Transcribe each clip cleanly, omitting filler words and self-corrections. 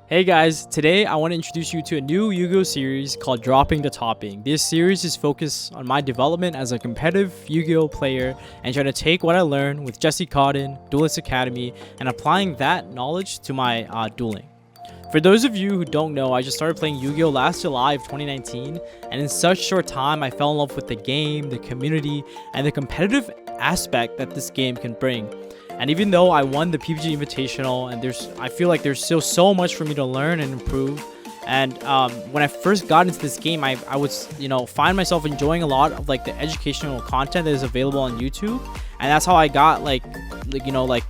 Hey guys, today I want to introduce you to a new Yu-Gi-Oh series called Dropping the Topping. This series is focused on my development as a competitive Yu-Gi-Oh player and trying to take what I learned with Jesse Kotton, Duelist Academy, and applying that knowledge to my dueling. For those of you who don't know, I just started playing Yu-Gi-Oh last July of 2019, and in such short time I fell in love with the game, the community, and the competitive aspect that this game can bring. And even though I won the PPG Invitational, and I feel like there's still so much for me to learn and improve. And when I first got into this game, I would, find myself enjoying a lot of like the educational content that is available on YouTube, and that's how I got like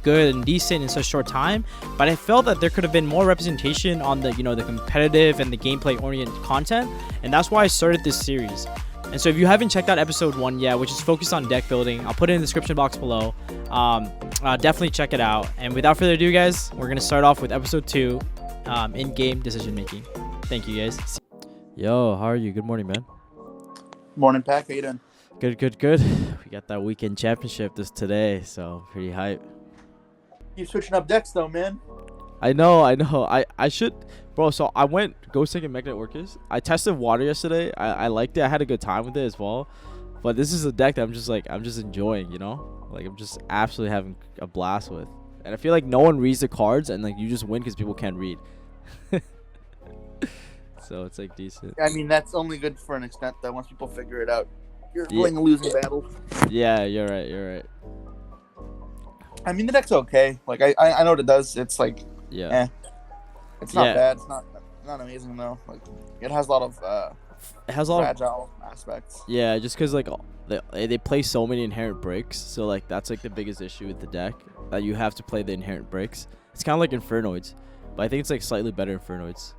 good and decent in such short time. But I felt that there could have been more representation on the the competitive and the gameplay oriented content, and that's why I started this series. And so if you haven't checked out episode 1 yet, which is focused on deck building, I'll put it in the description box below. Definitely check it out. And without further ado, guys, we're going to start off with episode 2, in-game decision making. Thank you, guys. Yo, how are you? Good morning, man. Morning, Pack. How you doing? Good. We got that weekend championship today, so pretty hype. You switching up decks, though, man. I know. I should... Bro, so I went Ghost Tank and Magnet Orcus. I tested water yesterday. I liked it. I had a good time with it as well. But this is a deck that I'm just enjoying, Like, I'm just absolutely having a blast with. And I feel like no one reads the cards, and like you just win because people can't read. So it's like decent. I mean, that's only good for an extent, though. Once people figure it out, you're playing a losing battle. Yeah, you're right. I mean, the deck's okay. Like, I know what it does. It's like, It's not bad. It's not amazing though. Like, it has a lot of fragile aspects. Yeah, just because like they play so many inherent breaks, so like that's like the biggest issue with the deck, that you have to play the inherent breaks. It's kind of like Infernoids, but I think it's like slightly better Infernoids.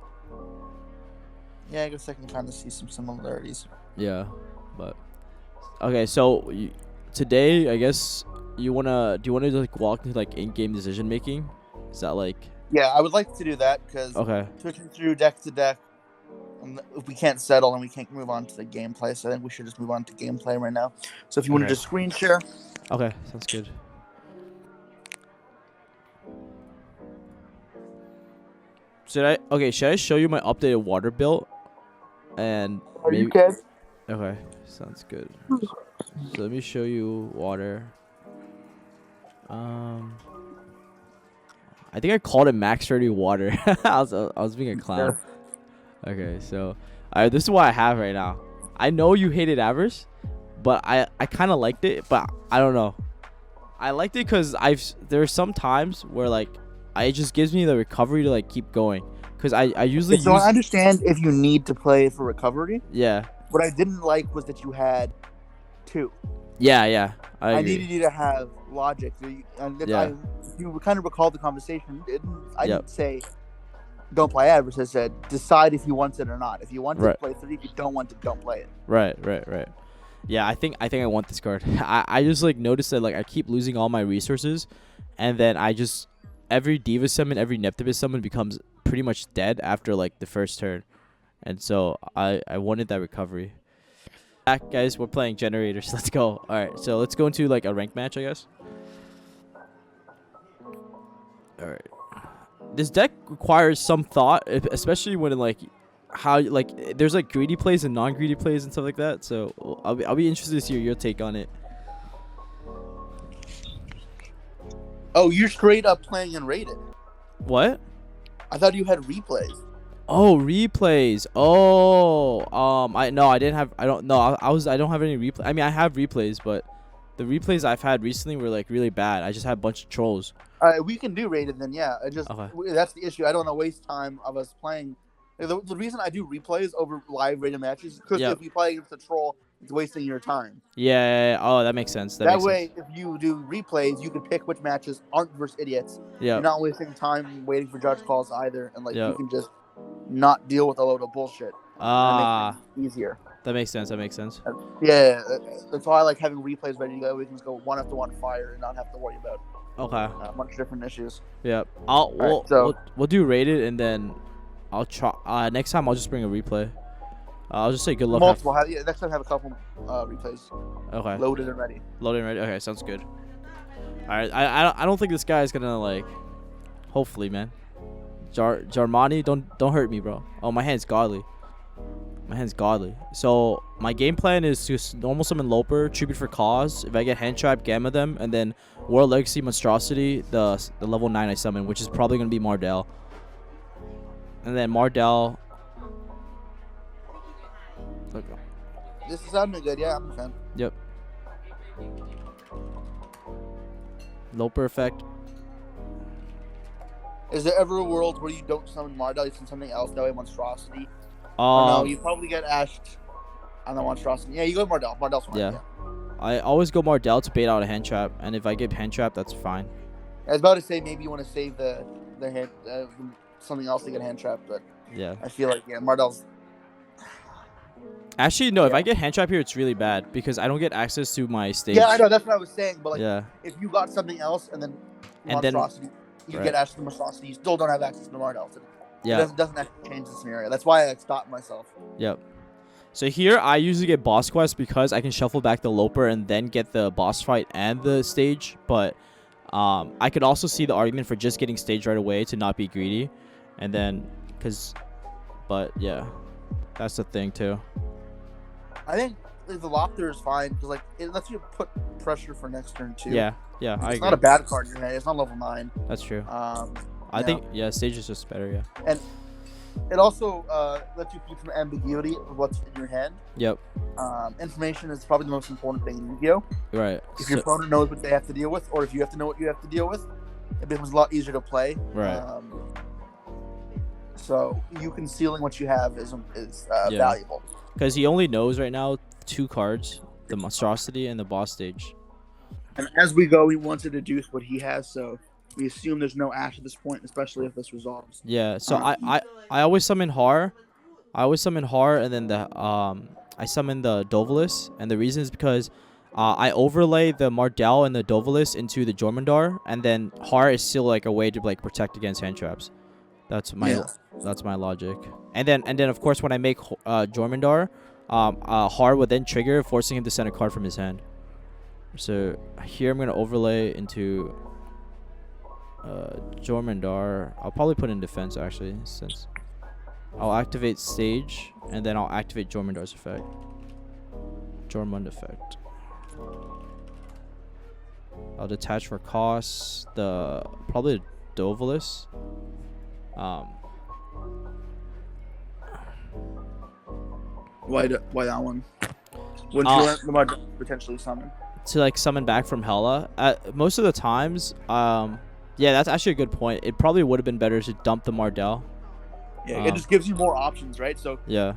Yeah, I guess I can kind of see some similarities. Yeah, but okay. So today, I guess do you wanna like walk into like in-game decision making? Is that like? Yeah, I would like to do that because switching through deck to deck, if we can't settle and we can't move on to the gameplay, so I think we should just move on to gameplay right now. So if you want to just screen share. Okay, sounds good. Should I show you my updated water build? And are you good? Okay, sounds good. So let me show you water. I think I called it max 30 water. I was being a clown. Okay, so this is what I have right now. I know you hated Avers, but I kind of liked it, but I don't know. I liked it because there's some times where like it just gives me the recovery to like keep going, because I usually I understand if you need to play for recovery. Yeah. What I didn't like was that you had 2. Yeah. I needed you to have logic. You kind of recall the conversation. I didn't say don't play Avers. I said decide if you want it or not. If you want to play 3, if you don't want it, don't play it. Right. Yeah, I think I want this card. I just like noticed that like I keep losing all my resources, and then every Diva summon, every Neptibus summon becomes pretty much dead after like the first turn, and so I wanted that recovery. Back, guys, we're playing generators. Let's go. All right, so let's go into like a rank match, I guess. All right. This deck requires some thought, especially when like there's like greedy plays and non-greedy plays and stuff like that. So I'll be interested to see your take on it. Oh, you're straight up playing unrated. What? I thought you had replays. Oh, replays. Oh, I don't have any replay. I mean, I have replays, but the replays I've had recently were like really bad. I just had a bunch of trolls. We can do rated then, yeah. That's the issue. I don't want to waste time of us playing. The reason I do replays over live rated matches is because if you play against a troll, it's wasting your time. Yeah. Oh, that makes sense. That way, if you do replays, you can pick which matches aren't versus idiots. Yeah. You're not wasting time waiting for judge calls either, and you can just not deal with a load of bullshit. That makes it easier. That makes sense. Yeah, that's why I like having replays ready to go. We can just go 1 after 1 fire and not have to worry about a bunch of different issues. Yeah, we'll do rated, and then I'll try. Next time I'll just bring a replay. I'll just say good luck. Multiple. Next time have a couple replays. Okay. Loaded and ready. Loaded and ready. Okay, sounds good. All right. I don't think this guy is gonna like. Hopefully, man. Jarmani, don't hurt me, bro. Oh, my hand's godly. My hand's godly. So my game plan is to normal summon Loper, tribute for cause. If I get hand trap, gamma them, and then World Legacy Monstrosity, the level 9 I summon, which is probably gonna be Mardell. And then Mardell. Okay. This is sounding good. Yeah, I'm a fan. Yep. Loper effect. Is there ever a world where you don't summon Mardell, you summon something else, that way Monstrosity? No, you probably get ashed on the Monstrosity. Yeah, you go Mardell. Mardell's fine. Yeah. I always go Mardell to bait out a hand trap, and if I get hand trap, that's fine. I was about to say maybe you want to save the hand something else to get hand trap, but yeah, I feel like Mardell's. Actually, no. Yeah. If I get hand trap here, it's really bad because I don't get access to my stage. Yeah, I know. That's what I was saying. But like, yeah. If you got something else and then Monstrosity, you get access to Monstrosity, you still don't have access to Mardell. Yeah. It doesn't actually change the scenario. That's why I stopped myself. Yep. So here I usually get boss quest because I can shuffle back the Loper and then get the boss fight and the stage. But I could also see the argument for just getting stage right away to not be greedy, and then but yeah, that's the thing too. I think the Lopter is fine because like it lets you put pressure for next turn too. Yeah, I agree. It's not a bad card in your hand. It's not level 9. That's true. I think stage is just better. Yeah. And it also lets you keep some ambiguity of what's in your hand. Yep. Information is probably the most important thing in Yu-Gi-Oh. Right. If your opponent knows what they have to deal with, or if you have to know what you have to deal with, it becomes a lot easier to play. Right. So you concealing what you have is valuable. Because he only knows right now 2 cards, the Monstrosity and the boss stage. And as we go, he wants to deduce what he has, so we assume there's no Ash at this point, especially if this resolves. Yeah, so I always summon Har. And then I summon the Duelist, and the reason is because I overlay the Mardell and the Duelist into the Jormungandr, and then Har is still like a way to like protect against hand traps. That's my logic. And then of course when I make Jormungandr, Har would then trigger, forcing him to send a card from his hand. So here I'm gonna overlay into Jormungandr. I'll probably put in defense actually, since I'll activate stage and then I'll activate Jormundar's effect. Jormund effect. I'll detach for costs. Probably Duelist. Why that one? Wouldn't you let the potentially summon? To like summon back from Hela. Most of the times, yeah, that's actually a good point. It probably would have been better to dump the Mardell. Yeah, it just gives you more options, right? So yeah,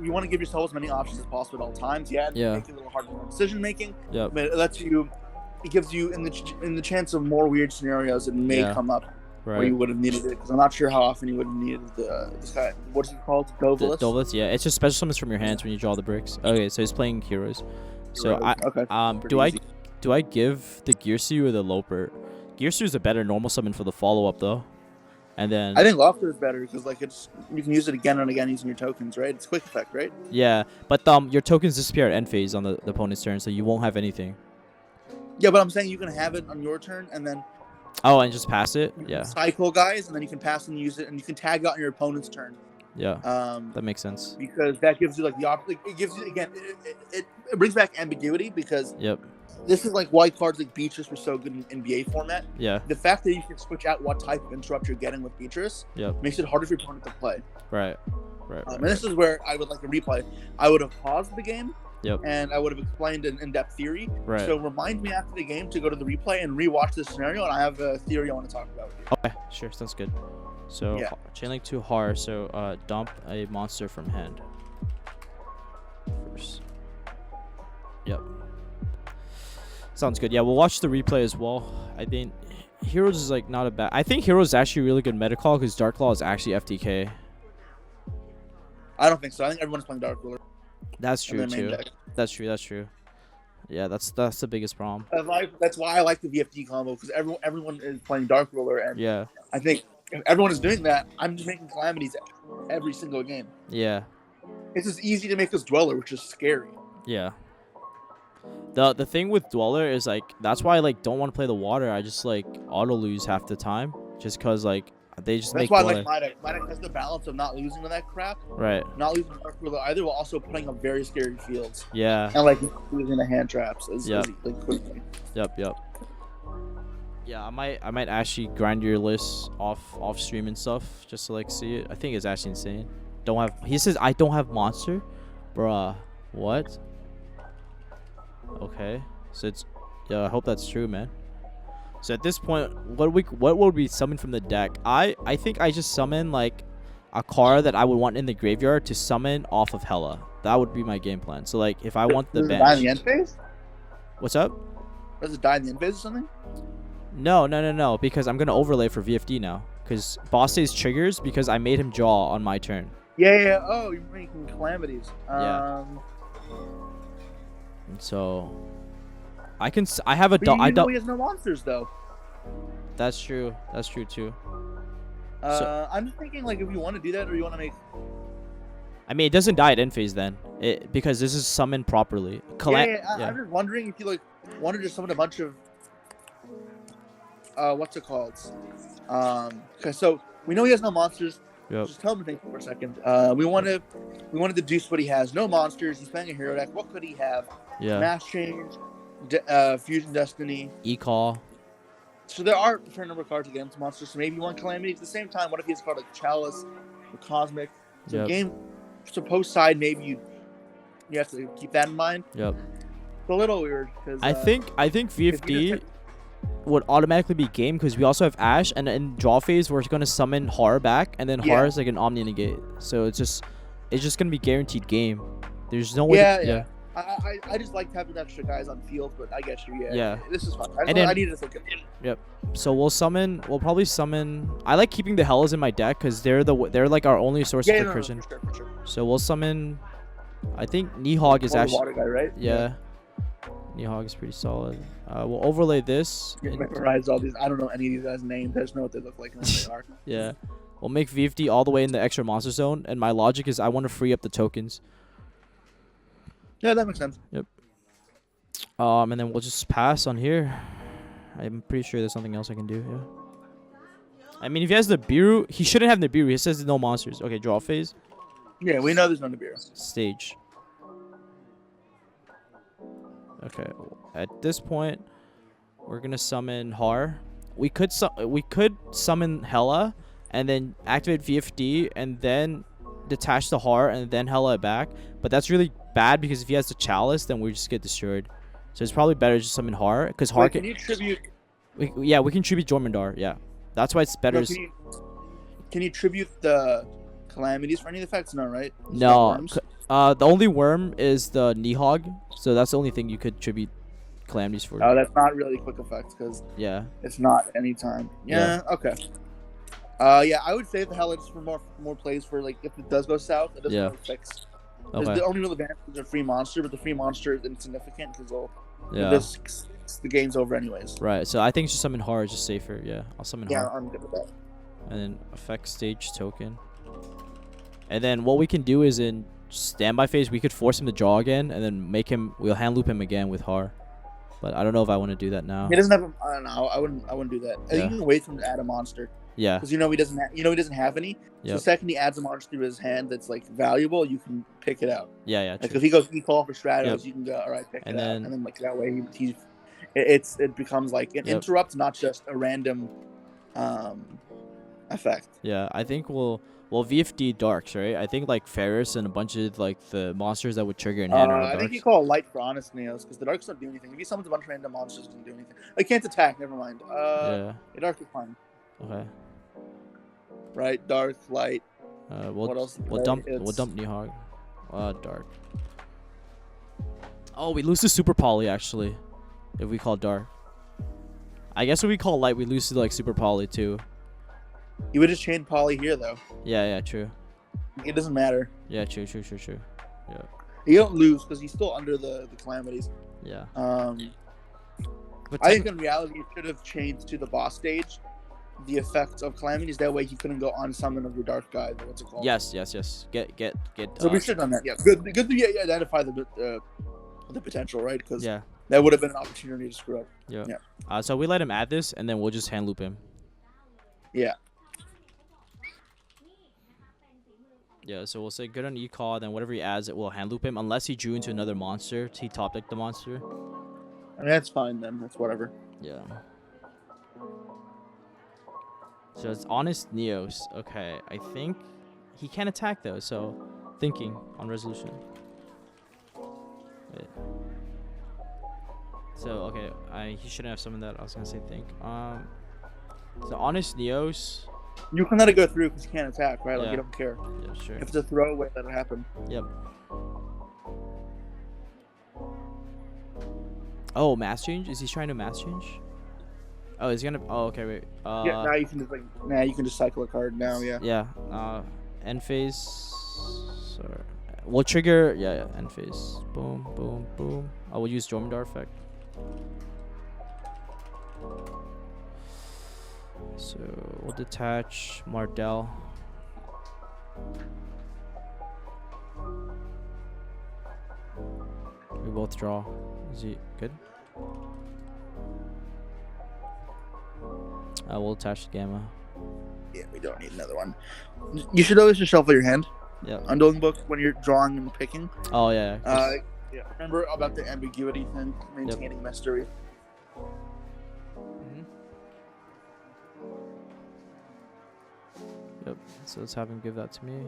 you want to give yourself as many options as possible at all times. Yeah, make it a little harder for decision making. Yeah, but it gives you in the chance of more weird scenarios that may come up. Right. Where you would have needed it, because I'm not sure how often you would have needed this guy. What is it called? Duelist? Duelist, yeah. It's just special summons from your hands when you draw the bricks. Okay, so he's playing heroes. So do I give the Gearsu or the Loper? Gearsu is a better normal summon for the follow up though. And then I think Lofter is better because like you can use it again and again using your tokens, right? It's quick effect, right? Yeah, but your tokens disappear at end phase on the opponent's turn, so you won't have anything. Yeah, but I'm saying you can have it on your turn and then. Oh, and just pass it? Yeah. Cycle guys, and then you can pass and use it, and you can tag out on your opponent's turn. Yeah. That makes sense. Because that gives you like the option. It gives you again. It brings back ambiguity because. Yep. This is like why cards like Beatrice were so good in NBA format. Yeah. The fact that you can switch out what type of interrupt you're getting with Beatrice. Makes it harder for your opponent to play. Right. And this is where I would like to replay. I would have paused the game. Yep. And I would have explained an in-depth theory. Right. So remind me after the game to go to the replay and rewatch this scenario, and I have a theory I want to talk about with you. Okay, sure, sounds good. So Chainlink to Har, so dump a monster from hand first. Yep. Sounds good. Yeah, we'll watch the replay as well. I think Heroes is like not a bad. I think Heroes is actually a really good meta call because Dark Claw is actually FTK. I don't think so. I think everyone's playing Dark Ruler. That's true too. That's true. Yeah, that's the biggest problem. That's why I like the VFD combo because everyone is playing Dark Ruler, and yeah, I think if everyone is doing that, I'm just making calamities every single game. Yeah. It's as easy to make as Dweller, which is scary. Yeah. The thing with Dweller is like that's why I like don't want to play the water. I just like auto lose half the time just because like they just That's make why Dweller. I like my deck has the balance of not losing to that crap, Right. not losing to Dark Ruler either, while also putting up very scary fields. Yeah. And like losing the hand traps Yep. like quickly. Yep. Yeah, I might actually grind your list off stream and stuff just to like see it. I think it's actually insane. He says I don't have monster, bruh. What? Okay, so it's I hope that's true, man. So at this point, what would we summon from the deck? I think I just summon like a card that I would want in the graveyard to summon off of Hela. That would be my game plan. So like if I want the bench. Does it die in the end phase? What's up? Does it die in the end phase or something? No, because I'm gonna overlay for VFD now. Because boss stays triggers because I made him draw on my turn. Yeah. Oh, you're making calamities. Yeah. And so I have a I know he has no monsters though. That's true. That's true too. I'm just thinking like if you want to do that or you want to make. I mean, it doesn't die at end phase then, because this is summoned properly. I'm just wondering if you like wanted to summon a bunch of. What's it called? Okay, so we know he has no monsters. Yep. Just tell him to think for a second. We want to deduce what he has. No monsters. He's playing a hero deck. What could he have? Yeah. Mass Change, Fusion Destiny. E-Call. So there are a fair number of cards against monsters. So maybe one Calamity. At the same time, what if he has a card like Chalice or Cosmic? So game, so post side, maybe you have to keep that in mind. Yep. It's a little weird because I think VFD would automatically be game because we also have Ash, and in draw phase we're gonna summon Har back, and then Har is like an Omni Negate, so it's just gonna be guaranteed game. There's no way. Yeah. I just like having extra guys on field, but I get you. Yeah. This is fun. I needed to think of it. Yep. So we'll probably summon. I like keeping the Hellas in my deck because they're like our only source of recursion. For sure. So we'll summon. I think Nihog is actually. The water guy, right? Yeah. Nihog is pretty solid. We'll overlay this. Memorize all these. I don't know any of these guys' names. I just know what they look like and what they are. Yeah. We'll make VFD all the way in the extra monster zone, and my logic is I want to free up the tokens. Yeah, that makes sense. Yep. And then we'll just pass on here. I'm pretty sure there's something else I can do. Yeah. I mean, if he has the Nibiru, he shouldn't have Nibiru. He says there's no monsters. Okay, draw phase. Yeah, we know there's no Nibiru. Stage. Okay. At this point, we're gonna summon Har. We could summon Hela, and then activate VFD, and then detach the Har, and then Hela back. But that's really bad because if he has the Chalice, then we just get destroyed. So it's probably better to just summon Har, because Har can. Can you tribute? We can tribute Jormungandr. Yeah, that's why it's better. No, can you tribute the calamities for any effects? No, right? No. The only worm is the Nihog, so that's the only thing you could tribute calamities for. Oh, that's not really quick effects because it's not any time. Yeah. Okay. Yeah, I would say the hell it's for more plays for like if it does go south, it doesn't really fix. Okay. The only real advantage is a free monster, but the free monster is insignificant because the game's over anyways. Right. So I think just summon Har is just safer. Yeah, I'll summon Har. Yeah, I'm good with that. And then effect stage token. And then what we can do is in standby phase we could force him to draw again, and then we'll hand loop him again with Har. But I don't know if I want to do that now. He doesn't have. I don't know. I wouldn't do that. I think you can wait for him to add a monster. Yeah. Because he doesn't have any. So the second he adds a monster to his hand that's like valuable, you can pick it out. Yeah. Like if he goes e-call for Stratos, you can go all right, pick it out, and then like that way it becomes like an interrupt, not just a random effect. Yeah, I think we'll VFD Darks, right? I think like Ferris and a bunch of like the monsters that would trigger in hand. I think you call Light for Honest Nails because the Darks don't do anything. If he summons a bunch of random monsters, it doesn't do anything. I can't attack. Never mind. The Dark is fine. Okay. Right, Dark, Light. What else? We'll dump Nihog. Dark. Oh, we lose to Super Poly actually, if we call Dark. I guess if we call Light, we lose to like Super Poly too. You would just chain Poly here though. Yeah, true. It doesn't matter. Yeah, true. Yeah. You don't lose because he's still under the calamities. Yeah. I think in reality it should have changed to the boss stage. the effects of calamities. That way, he couldn't go on summon of your dark guy. What's it called? Yes. Get. So we should have done that. Yeah, good that you identify the potential, right? Because yeah. that would have been an opportunity to screw up. Yeah. So we let him add this, and then we'll just hand loop him. Yeah. Yeah, so we'll say good on E-Call, then whatever he adds, it will hand loop him, unless he drew into another monster. He top decked the monster. I mean, that's fine then. That's whatever. Yeah. So it's Honest Neos. Okay, I think he can't attack though, so thinking on resolution. Wait. So, okay, he shouldn't have summoned that. I was gonna say think. So Honest Neos. You can let it go through because you can't attack, right? Like, Yeah. you don't care. Yeah, sure. If it's a throwaway, that'll happen. Yep. Oh, mass change? Is he trying to mass change? Oh, he's gonna. Oh, okay, wait. Yeah, now you can just you can just cycle a card now. Yeah. Yeah. End phase. Sorry. We'll trigger. Yeah. End phase. Boom, boom, boom. I will use Jormungandr effect. So we'll detach Mardell. We both draw. Is he good? We'll attach the Gamma. Yeah, we don't need another one. You should always just shuffle your hand. Yeah. On Dueling Book when you're drawing and picking. Oh yeah. Yeah. Remember about the ambiguity thing, maintaining mystery. Yep. So let's have him give that to me.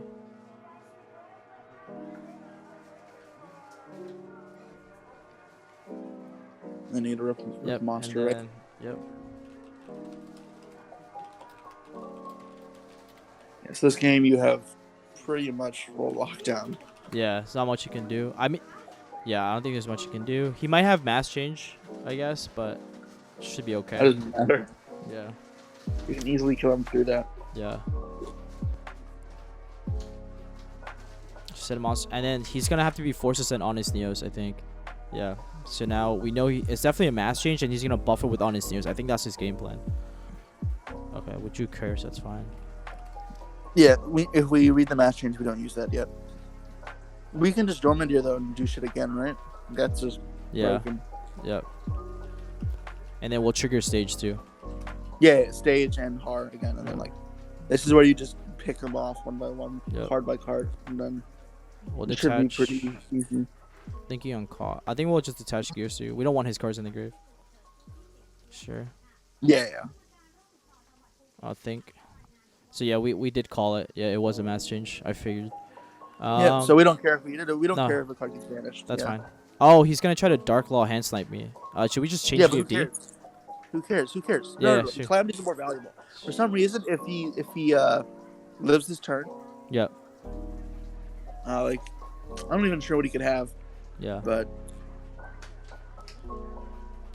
Then you need a rip monster, right? Yep. Yes, this game you have pretty much full lockdown. Yeah, it's not much you can do. I mean, yeah, I don't think there's much you can do. He might have mass change, I guess, but it should be okay. That doesn't matter. Yeah. You can easily kill him through that. Yeah. Set a monster, and then he's gonna have to be forced to send Honest Neos, I think. Yeah. So now we know it's definitely a mass change, and he's gonna buffer with Honest Neos. I think that's his game plan. Okay, would you curse? That's fine. Yeah, if we read the mass change, we don't use that yet. We can just Jormungandr though and do shit again, right? That's just broken. Yep. And then we'll trigger stage 2. Yeah, stage and hard again, and then this is where you just pick them off one by one, card by card, and then we'll it should be pretty easy. Thinking on call. I think we'll just attach Gears to. We don't want his cards in the grave. Sure. Yeah. I think. So yeah, we did call it. Yeah, it was a mass change. I figured. Yeah. So we don't care if we did it. We don't care if the card gets banished. That's fine. Oh, he's gonna try to Dark Law hand snipe me. Should we just change VFD? Who cares? Yeah, no, sure. Calamities are more valuable. For some reason, if he lives his turn. Yep. I'm not even sure what he could have. Yeah. But.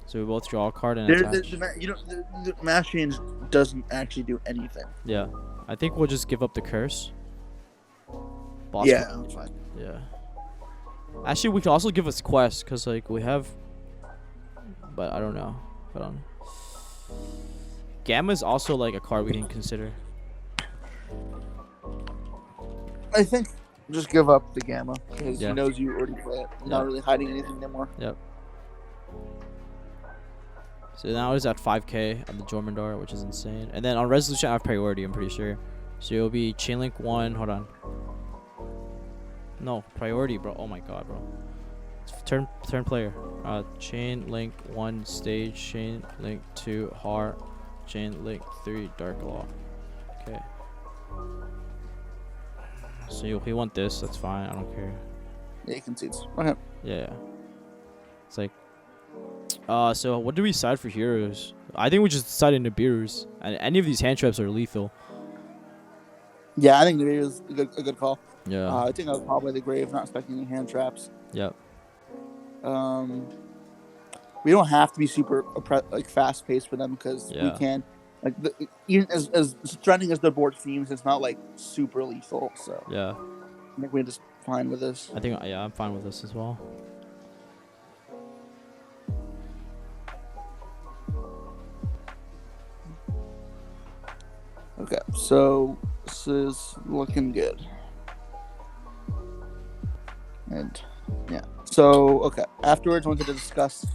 So we both draw a card and attach. The mass change doesn't actually do anything. Yeah. I think we'll just give up the curse. Boss that's fine. Yeah. Actually, we could also give us quest because we have. But I don't know. Hold on. Gamma is also a card we can consider. I think just give up the Gamma because he knows you already play it. You're not really hiding anything anymore. Yep. So now it's at 5k on the Jormungandr, which is insane. And then on resolution, I have priority, I'm pretty sure. So it'll be Chainlink 1. Hold on. No, priority, bro. Oh my god, bro. Turn player. Chainlink 1 stage. Chainlink 2 heart. Chainlink 3 Dark Law. Okay. So if you want this, that's fine. I don't care. Yeah, you can see it. Okay. Yeah. It's so what do we decide for heroes? I think we just decide into Nibiru's. And any of these hand traps are lethal. Yeah, I think Nibiru is a good call. Yeah. I think I was probably the grave, not expecting any hand traps. Yep. We don't have to be super fast paced for them because we can. Even as threatening as the board seems, it's not super lethal. So yeah, I think we're just fine with this. I think I'm fine with this as well. Okay, so this is looking good. And yeah, so okay. Afterwards, I wanted to discuss.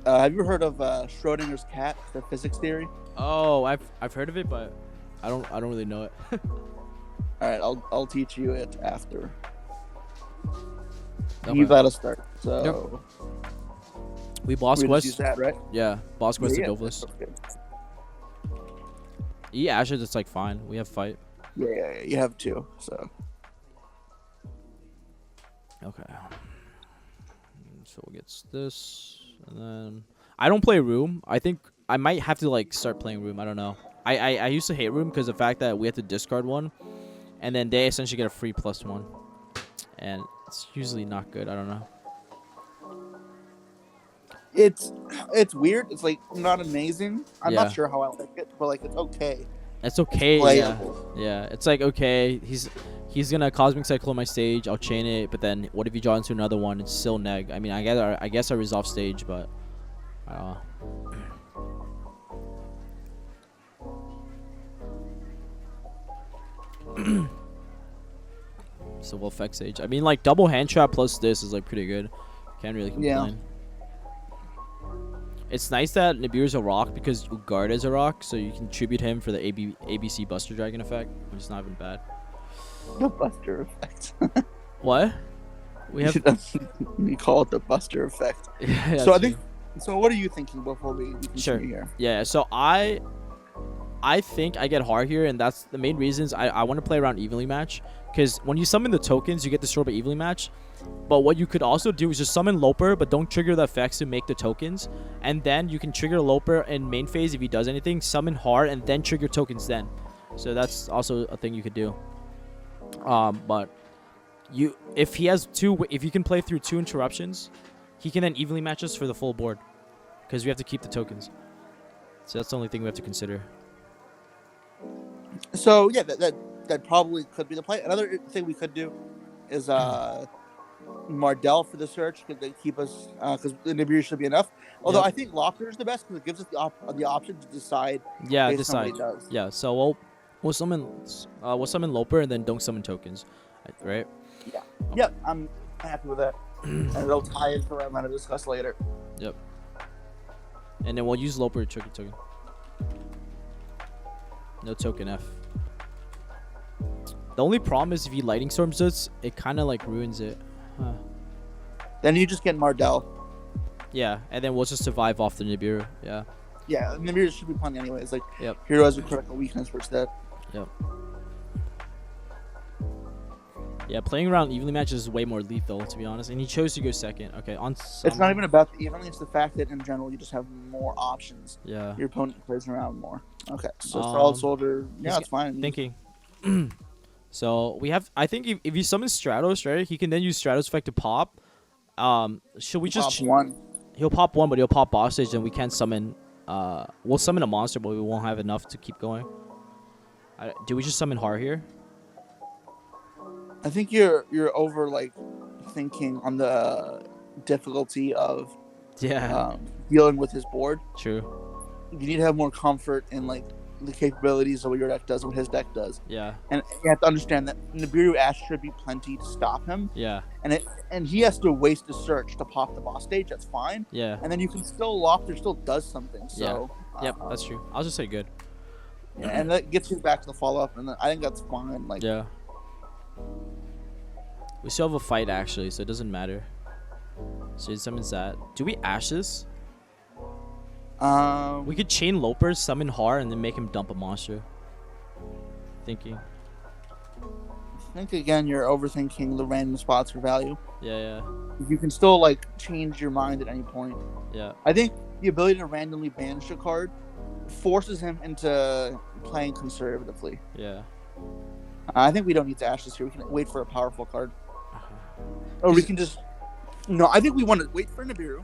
Have you heard of Schrodinger's cat, the physics theory? Oh, I've heard of it, but I don't really know it. All right, I'll teach you it after. Okay. You gotta start. So we boss we quest. just use that, right? Yeah, boss quest Yeah, to Duelist. Ashes, it's like fine. We have fight. Yeah. You have 2. So okay. So we'll get this, and then I don't play room. I think I might have to like start playing room. I don't know. I used to hate room because the fact that we have to discard one, and then they essentially get a free +1, and it's usually not good. I don't know. it's weird. It's like not amazing. I'm not sure how I like it, but like it's okay. It's okay. Playable. Yeah. It's like okay. He's gonna Cosmic Cyclone my stage. I'll chain it, but then what if you draw into another one? It's still neg. I mean, I guess I resolve stage, but I don't know. So we'll affect stage. I mean, like double hand trap plus this is like pretty good. Can't really complain. It's nice that Nibiru's a rock because Ugard is a rock, so you can tribute him for the ABC Buster Dragon effect, which is not even bad. The Buster effect. What? We have. We call it the Buster effect. Yeah, so I think. So what are you thinking before we sure here? Yeah. So I think I get hard here, and that's the main reasons I want to play around evenly match. Because when you summon the tokens, you get destroyed by evenly match. But what you could also do is just summon Loper, but don't trigger the effects to make the tokens. And then you can trigger Loper in main phase if he does anything, summon hard, and then trigger tokens then. So that's also a thing you could do. But if you can play through 2 interruptions, he can then evenly match us for the full board. Because we have to keep the tokens. So that's the only thing we have to consider. So yeah, that probably could be the play. Another thing we could do is Mardell for the search. Could they keep us? Because the Nibiru should be enough. Although I think Locker is the best because it gives us the option to decide. Yeah, decide. Yeah, so we'll summon Loper and then don't summon tokens, right? Yeah. Okay. Yep, I'm happy with that. And it'll tie in for what I'm going to discuss later. Yep. And then we'll use Loper to trigger token. No token F. The only problem is if he Lightning Storms this, it kind of like ruins it. Huh. Then you just get Mardell. Yeah, and then we'll just survive off the Nibiru. Yeah. Yeah, Nibiru should be plenty anyways. Like, yep. Hero has a critical weakness for that. Yep. Yeah, playing around evenly match is way more lethal, to be honest. And he chose to go second. Okay, on some... It's not even about the evenly, it's the fact that in general you just have more options. Yeah. Your opponent plays around more. Okay, so Solid Soldier, yeah, it's fine. Thinking. So we have, I think if you summon Stratos, right, he can then use Stratos effect to pop. Should we just... Pop one. He'll pop one, but he'll pop boss stage, and we can't summon... we'll summon a monster, but we won't have enough to keep going. Do we just summon Har here? I think you're over like thinking on the difficulty of dealing with his board. True. You need to have more comfort in like the capabilities of what your deck does, what his deck does. Yeah. And you have to understand that Nibiru Ash should be plenty to stop him. Yeah. And he has to waste a search to pop the boss stage. That's fine. Yeah. And then you can still Lofter still does something. So. Yeah. Yep, that's true. I'll just say good. Yeah, and that gets you back to the follow up, and I think that's fine. Like. Yeah. We still have a fight actually, so it doesn't matter. So he summons that. Do we Ashes? We could chain Loper, summon Har, and then make him dump a monster. Thinking. I think again you're overthinking the random spots for value. Yeah. You can still like change your mind at any point. Yeah. I think the ability to randomly banish a card forces him into playing conservatively. Yeah. I think we don't need to Ashes here. We can wait for a powerful card. Or we can just... No, I think we want to wait for Nibiru.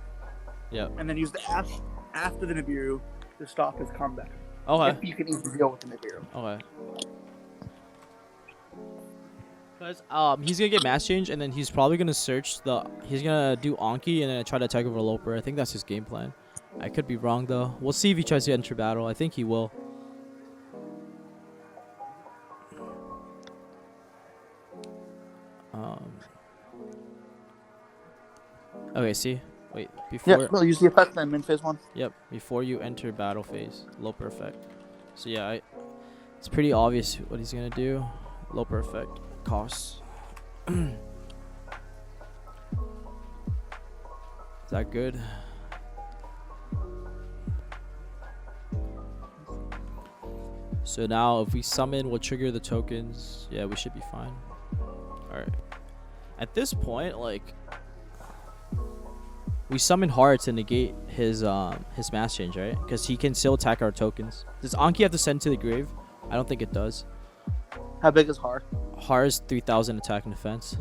Yeah. And then use the Ash after the Nibiru to stop his comeback. Okay. If you can even deal with the Nibiru. Okay. Because he's going to get Mass Change, and then he's probably going to search the... He's going to do Anki, and then try to attack over Loper. I think that's his game plan. I could be wrong, though. We'll see if he tries to enter battle. I think he will. Okay, see? Wait, before... Yeah, no, use the effect then, min phase 1. Yep, before you enter battle phase. Loper effect. So yeah, it's pretty obvious what he's gonna do. Loper effect. Costs. Is that good? So now if we summon, we'll trigger the tokens. Yeah, we should be fine. Alright. At this point, like, we summon hard to negate his mass change, right? Because he can still attack our tokens. Does Anki have to send to the grave? I don't think it does. How big is Har? Har is 3,000 attack and defense.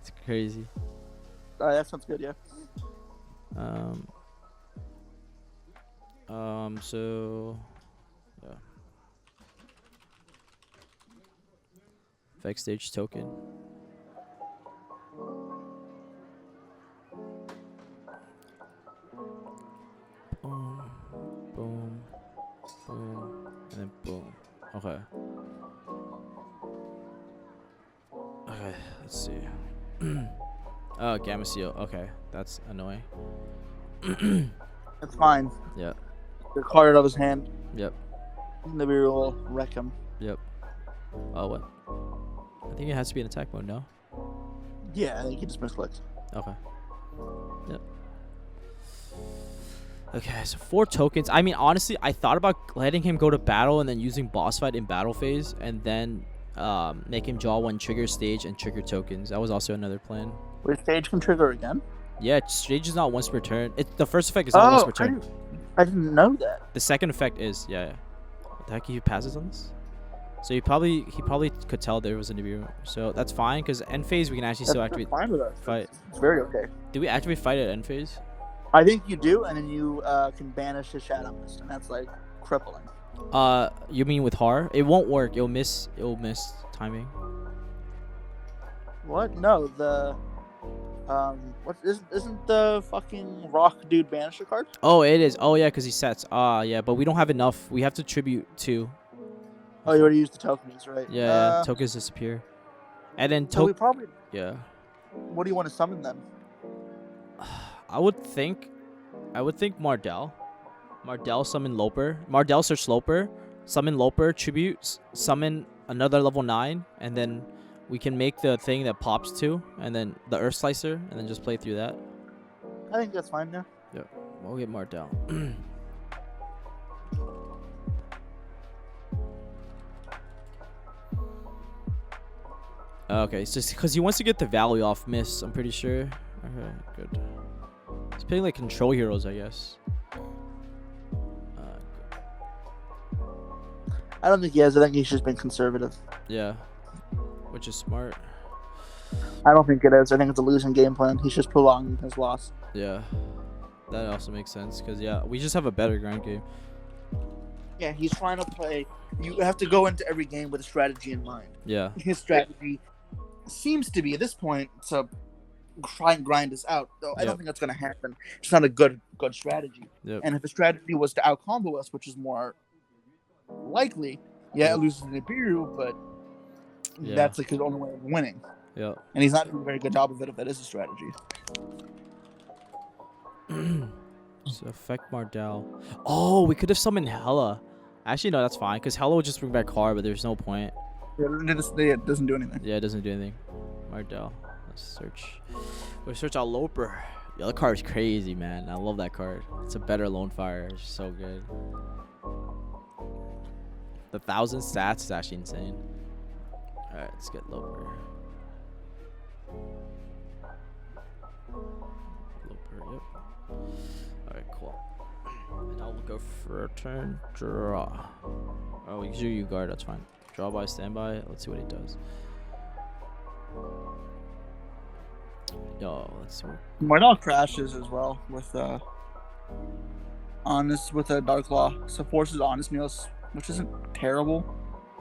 It's crazy. That sounds good, yeah. So yeah. Effect stage token. Boom, boom, boom, and then boom. Okay. Okay, let's see. Oh, Gamma Seal. Okay, that's annoying. That's fine. Yeah. The card out of his hand. Yep. Nibiru will wreck him. Yep. Oh, what? I think it has to be in attack mode, no? Yeah, I think he just misclicked. Okay. Yep. Okay, so 4 tokens. I mean, honestly, I thought about letting him go to battle and then using boss fight in battle phase and then make him draw 1 trigger stage and trigger tokens. That was also another plan. Wait, stage can trigger again? Yeah, stage is not once per turn. The first effect is not once per turn. I didn't know that. The second effect is, yeah. What the heck, he passes on this? So he probably could tell there was a Nibiru. So that's fine, because end phase we can actually still activate. Fine with us. Fight. It's very okay. Do we activate fight at end phase? I think you do, and then you can banish his Shadow Mist, and that's like crippling. You mean with Har? It won't work. It'll miss timing. What? No, the what isn't the fucking rock dude banisher card? Oh, it is. Oh yeah, because he sets. Yeah, but we don't have enough. We have to tribute 2. Oh, you already used the tokens, right? Yeah, tokens disappear. And then so we probably. Yeah. What do you want to summon then? I would think Mardell. Mardell summon Loper. Mardell search Loper. Summon Loper, tribute, summon another level 9, and then we can make the thing that pops 2, and then the Earth Slicer, and then just play through that. I think that's fine now. Yeah, we'll get Mardell. Okay, it's just because he wants to get the value off miss, I'm pretty sure. Okay, good. He's playing like control heroes, I guess. I don't think he has. I think he's just been conservative. Yeah, which is smart. I don't think it is. I think it's a losing game plan. He's just prolonging his loss. Yeah, that also makes sense because yeah, we just have a better grind game. Yeah, he's trying to play. You have to go into every game with a strategy in mind. Yeah. His strategy seems to be at this point to try and grind us out. Though I don't think that's going to happen. It's not a good strategy. Yep. And if the strategy was to out-combo us, which is more likely, it loses to Nibiru, but that's like his only way of winning. Yeah. And he's not doing a very good job of it if that is a strategy. So affect Mardell. Oh, we could have summoned Hela. Actually, no, that's fine, because Hela would just bring back Har, but there's no point. It doesn't do anything. Yeah, it doesn't do anything. Mardell. Let's search. Let's search out Loper. The other card is crazy, man. I love that card. It's a better Lone Fire. It's so good. The 1,000 stats is actually insane. Alright, let's get Loper. Loper, yep. Alright, cool. And I'll go for a turn draw. Oh, you guard, that's fine. Draw by, standby. Let's see what he does. Yo, let's see. Mardell crashes as well with Honest with a Dark Law. So forces Honest Meals, which isn't terrible.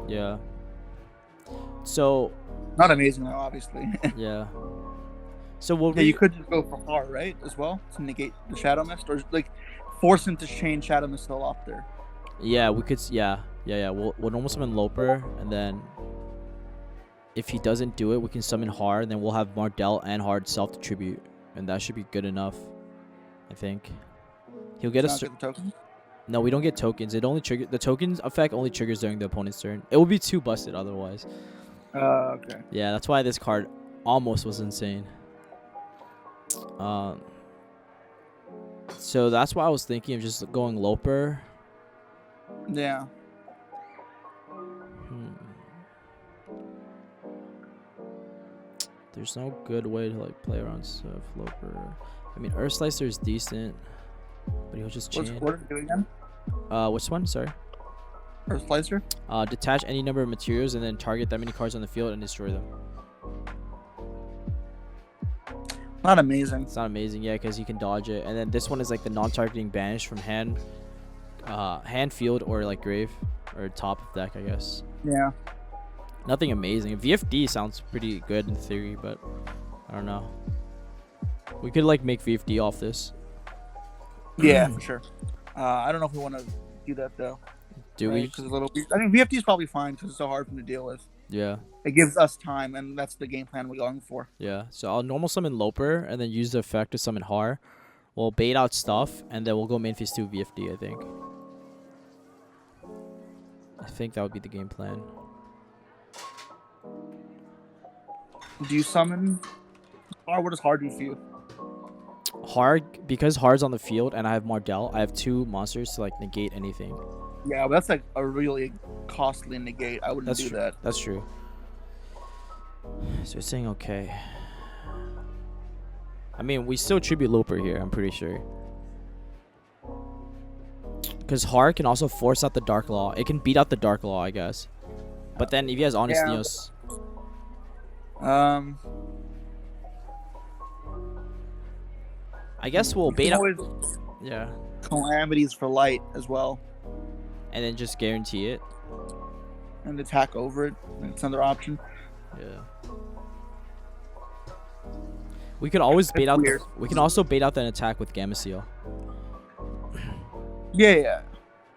Yeah. So. Not amazing though, obviously. Yeah. So what? You could just go for Har, right, as well, to negate the Shadow Mist, or like force him to chain Shadow Mist still off there. Yeah, we could. Yeah. We'll almost summon Loper, and then if he doesn't do it, we can summon Har, and then we'll have Mardell and Har itself to tribute, and that should be good enough. I think he'll get Not get the token. No, we don't get tokens. It only trigger the tokens effect only triggers during the opponent's turn. It will be too busted otherwise. Okay. Yeah, that's why this card almost was insane. So that's why I was thinking of just going Loper. Yeah. There's no good way to like play around stuff. Loper. I mean, Earth Slicer is decent, but he'll just chain. What are you doing again? Which one? Sorry. Earth Slicer. Detach any number of materials and then target that many cards on the field and destroy them. Not amazing. It's not amazing, yeah, because you can dodge it. And then this one is like the non-targeting banish from hand, field, or like grave, or top of deck, I guess. Yeah. Nothing amazing. VFD sounds pretty good in theory, but I don't know. We could like make VFD off this. Yeah, for sure. I don't know if we want to do that though. Do we? Because I mean, VFD is probably fine because it's so hard for them to deal with. Yeah. It gives us time, and that's the game plan we're going for. Yeah. So I'll normal summon Loper and then use the effect to summon Har. We'll bait out stuff and then we'll go main phase 2 VFD, I think. I think that would be the game plan. Do you summon Har? What does Har do for you? Har, because Har's on the field and I have Mardell, I have 2 monsters to like negate anything. Yeah, but that's like a really costly negate. I wouldn't do that. That's true. So you're saying okay. I mean, we still tribute Loper here, I'm pretty sure. Because Har can also force out the Dark Law. It can beat out the Dark Law, I guess. But then if he has Honest Neos... I guess we'll bait out... Yeah. Calamities for light as well. And then just guarantee it. And attack over it. It's another option. Yeah. We could always bait out. We can also bait out that attack with Gamma Seal. Yeah.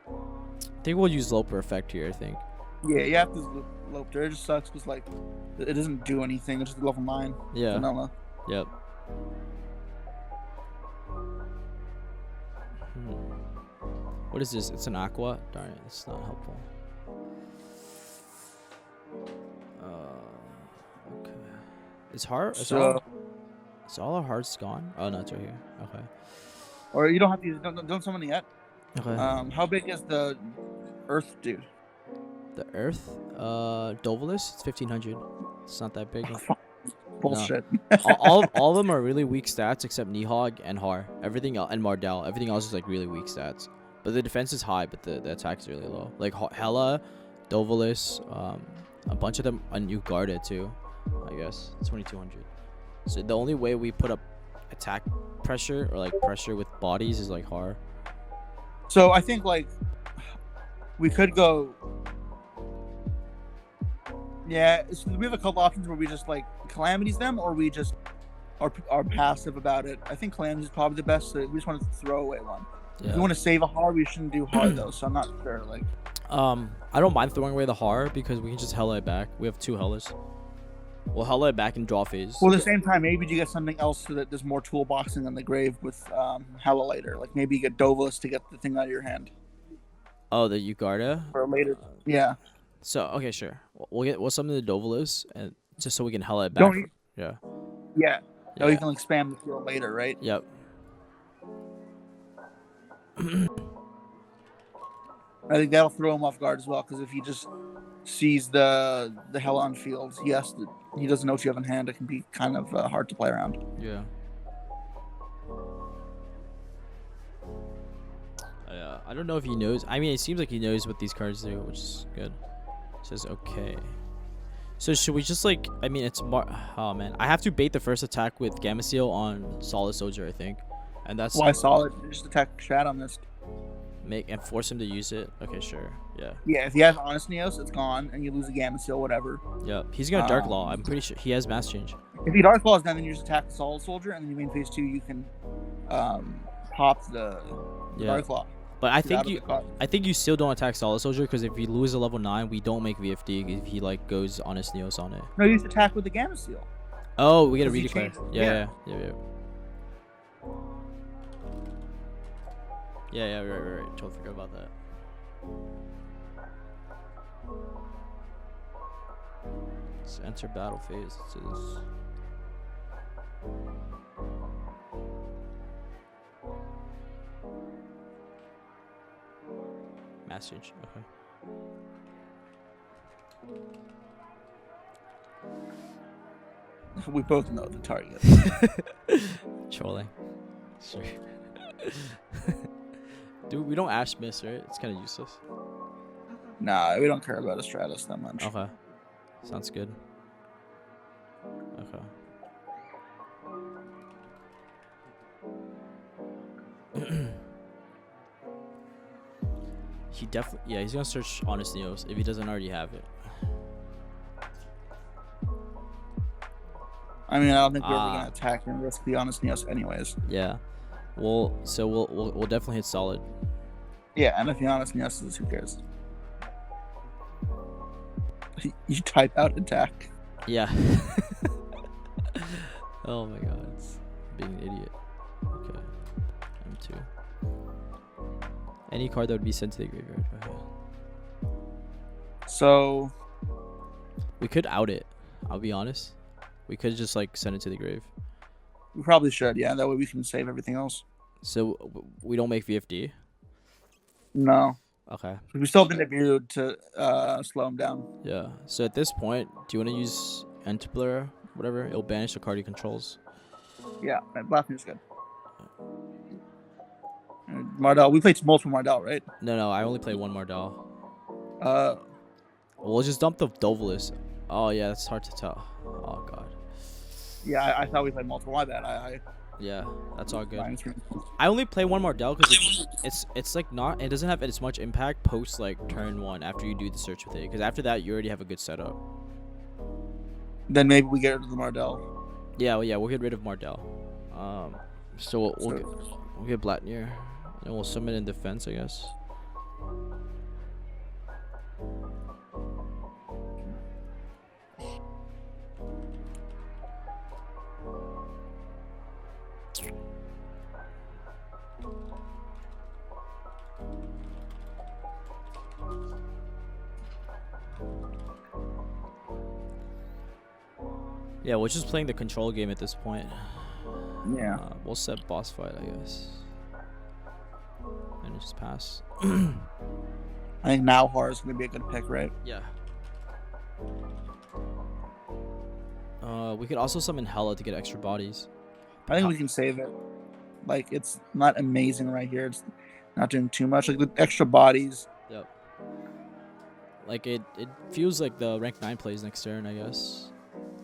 I think we'll use Loper effect here. I think. Yeah, you have to Loper. It just sucks because like it doesn't do anything. It's just level 9. Yeah. Vanilla. Yep. What is this? It's an aqua? Darn it, it's not helpful. Okay. Is Har... So all our hearts gone? Oh, no, it's right here. Okay. Or you don't have to use... Don't summon it yet. Okay. How big is the Earth dude? The Earth? Duelist? It's 1500. It's not that big. Bullshit. No. all of them are really weak stats except Nihog and Har. Everything else, and Mardell. Everything else is like really weak stats. But the defense is high, but the attack is really low. Like Hela, Duelist, a bunch of them on Ugarda too. I guess 2200. So the only way we put up attack pressure or like pressure with bodies is like Har. So I think like we could go. Yeah, so we have a couple options where we just like calamities them, or we just are passive about it. I think calamities is probably the best. So we just want to throw away one. Yeah. If we want to save a Har, we shouldn't do Har though. So I'm not sure. Like, I don't mind throwing away the Har because we can just Hela it back. We have 2 Hellas. We'll Hela it back in draw phase. Well, at the same time, maybe you get something else so that there's more toolboxing on the grave with Hela later. Like maybe you get Duelist to get the thing out of your hand. Oh, the Ugarda? For later. Yeah. So okay, sure. We'll summon the Duelist and just so we can Hela it back. Yeah. Yeah. Oh, you can like spam the field later, right? Yep. I think that'll throw him off guard as well, because if he just sees the hell on field, he doesn't know what you have in hand. It can be kind of hard to play around. Yeah. I don't know if he knows. I mean, it seems like he knows what these cards do, which is good. It says okay. So should we just like? I mean, oh man, I have to bait the first attack with Gamma Seal on Solid Soldier, I think, and that's why Solid. Just attack Shadow Mist. And force him to use it. Okay, sure. Yeah. Yeah, if he has Honest Neos, it's gone, and you lose a Gamma Seal, whatever. Yeah, he's gonna Dark Law. I'm pretty sure he has Mass Change. If he Dark Laws, then you just attack the Solid Soldier, and then you main phase 2, you can pop the Dark Law. But I think you still don't attack Solid Soldier, because if you lose a level 9, we don't make VFD if he like goes Honest Neos on it. No, you just attack with the Gamma Seal. Oh, we get a redeclare. Yeah. Yeah, right. Totally forgot about that. Let's enter battle phase. Let's do this. Message. Okay. We both know the target. Trolling. Sure. Dude, we don't Ash miss, right? It's kind of useless. Nah, we don't care about a Stratos that much. Okay. Sounds good. Okay. He definitely, yeah, he's gonna search Honest Neos if he doesn't already have it. I mean, I don't think we're ever gonna attack and risk the Honest Neos anyways. Yeah. We'll definitely hit solid. Yeah, and if the Honest Neos is, who cares? You type out attack. Yeah. Oh my god, it's being an idiot. Okay. M2. Any card that would be sent to the graveyard. Okay. So we could out it. I'll be honest. We could just like send it to the grave. We probably should, yeah. That way we can save everything else. So we don't make VFD? No. Okay. We still have interview to slow him down. Yeah. So at this point, do you want to use Entipler, whatever? It'll banish the card he controls. Yeah, Blasphemy is good. Mardell. We played multiple Mardell, right? No. I only play one Mardell. We'll just dump the Duelist. Oh yeah, that's hard to tell. Oh god. Yeah, I thought we played multiple. My bad. Yeah, that's all good. I only play one Mardell because it's like not. It doesn't have as much impact post like turn 1 after you do the search with it. Because after that, you already have a good setup. Then maybe we get rid of the Mardell. Yeah, we'll get rid of Mardell. So we'll get Blatnir, and we'll summon in defense, I guess. Yeah, we're just playing the control game at this point. Yeah. We'll set boss fight, I guess. And just pass. I think Nauhar is going to be a good pick, right? Yeah. We could also summon Hela to get extra bodies. I think we can save it. Like, it's not amazing right here. It's not doing too much. Like, the extra bodies. Yep. Like, it feels like the rank 9 plays next turn, I guess.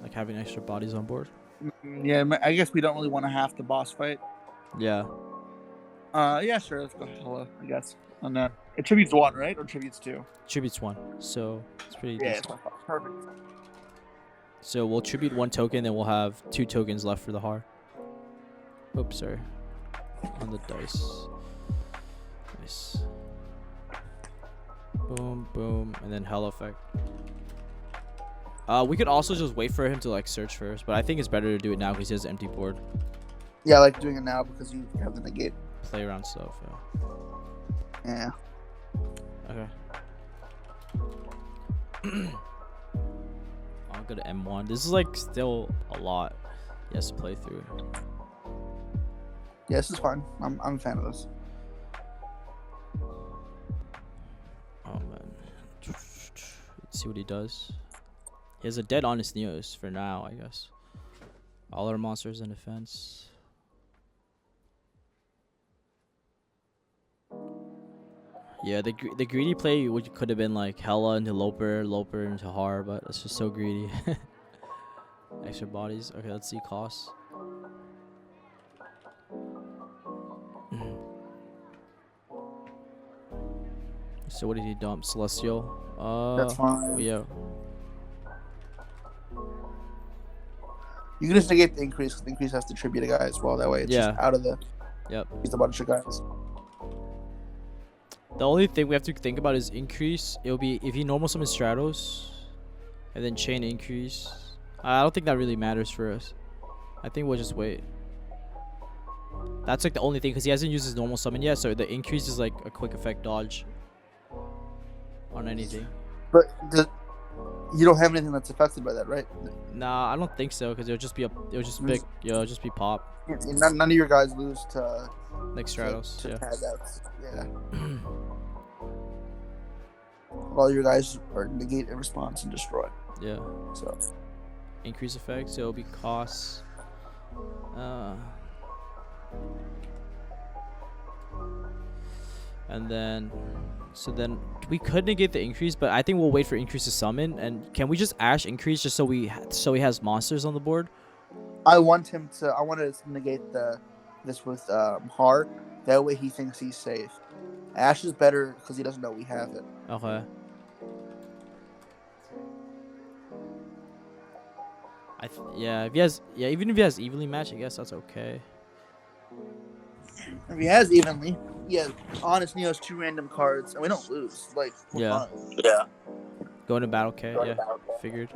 Like, having extra bodies on board. Yeah, I guess we don't really want to have the boss fight. Yeah. Yeah, sure. Let's go Hela, I guess. And then it tributes 1, right? Or tributes 2? Tributes 1. So, it's pretty decent. Yeah, it's perfect. So, we'll tribute 1 token, then we'll have 2 tokens left for the Har. Oops, sorry. On the dice. Nice. Boom, boom, and then Hela effect. We could also just wait for him to like search first, but I think it's better to do it now because he has an empty board. Yeah, I like doing it now because you have the negate. Play around stuff, yeah. Okay. I'll go to M1. This is like still a lot he has to play through. Yeah, this is fun. I'm a fan of this. Oh man. Let's see what he does. He has a dead Honest Neos for now, I guess. All our monsters in defense. Yeah, the greedy play could have been like Hela into Loper into Har, but it's just so greedy. Extra bodies. Okay, let's see costs. So what did he dump? Celestial? That's fine. Yeah. You can just negate the increase because the increase has to tribute a guy as well. That way it's just out of the... Yep. He's a bunch of guys. The only thing we have to think about is increase. It'll be if he normal summons Stratos and then chain increase. I don't think that really matters for us. I think we'll just wait. That's like the only thing, because he hasn't used his normal summon yet, so the increase is like a quick effect dodge on anything. But you don't have anything that's affected by that, right? Nah, I don't think so, because it'll just be it'll just be pop. None of your guys lose to Like Stratos, to yeah. tag outs. Yeah. All your guys are negate a response and destroy. Yeah. So increase effect, so it'll be costs. And then, so then we could negate the increase, but I think we'll wait for increase to summon. And can we just Ash increase just so he has monsters on the board? I want to negate this with Har. That way he thinks he's safe. Ash is better because he doesn't know we have it. Okay. Even if he has evenly matched, I guess that's okay. If he has evenly, Honest Neo's 2 random cards, and we don't lose. Like, yeah. Fine. Yeah. Going to battle K, yeah. Figured.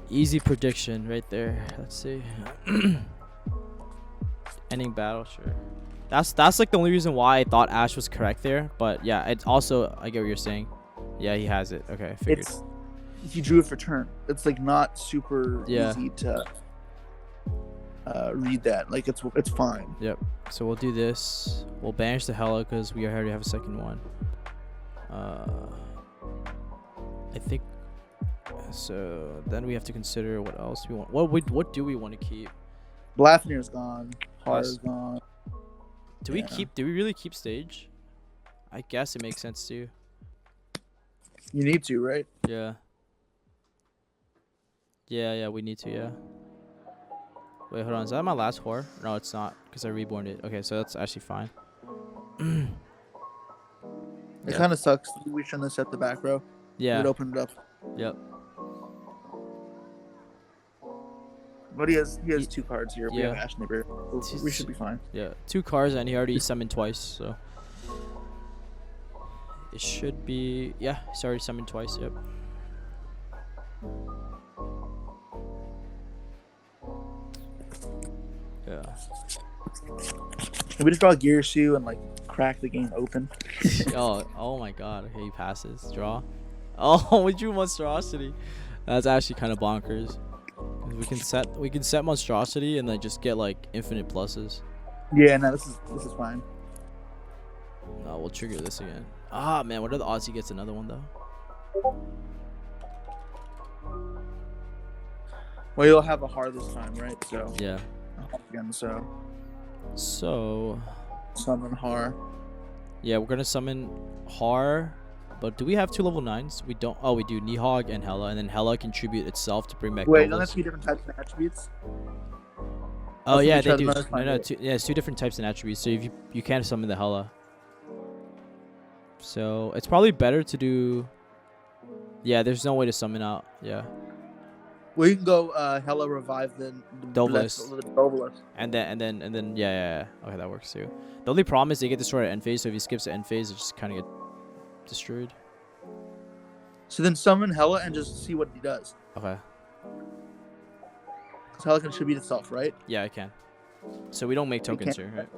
Easy prediction right there. Let's see. Ending battle, sure. That's like the only reason why I thought Ash was correct there. But yeah, it's also, I get what you're saying. Yeah, he has it. Okay, figured. He drew it for turn. It's like not super easy to read that. Like it's fine. Yep. So we'll do this. We'll banish the Hela because we already have a second one. I think. So then we have to consider what else we want. What do we want to keep? Blafnir's gone. Har's gone. Do we really keep stage? I guess it makes sense too. You need to, right? Yeah. Yeah, we need to, yeah. Wait, hold on. Is that my last Hor? No, it's not, because I reborned it. Okay, so that's actually fine. It kind of sucks. We shouldn't have set the back row. Yeah. We'd opened it up. Yep. But he has 2 cards here. We have Ash Neighbor. We should be fine. Yeah, 2 cards, and he already summoned twice, so it should be. Yeah, he's already summoned twice. Yep. Yeah. Can we just draw Gear Shoe and like crack the game open? oh my god. Okay, he passes. Draw. Oh, we drew Monstrosity. That's actually kind of bonkers. We can set Monstrosity and then just get like infinite pluses. Yeah, no, this is fine. No, we'll trigger this again. Ah man, what are the odds he gets another one though? Well, you'll have a Har this time, right? So yeah. Again, so summon Har. Yeah, we're gonna summon Har, but do we have 2 level 9s? We don't. Oh, we do. Nihog and Hela, and then Hela contribute itself to bring back. Wait, don't have 2 different types of attributes? Oh yeah, they do. No, it's 2 different types of attributes. So if you can't summon the Hela. So it's probably better to do. Yeah, there's no way to summon out. Yeah. Well, you can go Hela revive the Duelist. And then yeah. Okay, that works too. The only problem is they get destroyed at end phase, so if he skips the end phase, it just kind of get destroyed. So then summon Hela and just see what he does. Okay. Because Hela can attribute itself, right? Yeah, I can. So we don't make tokens here, right?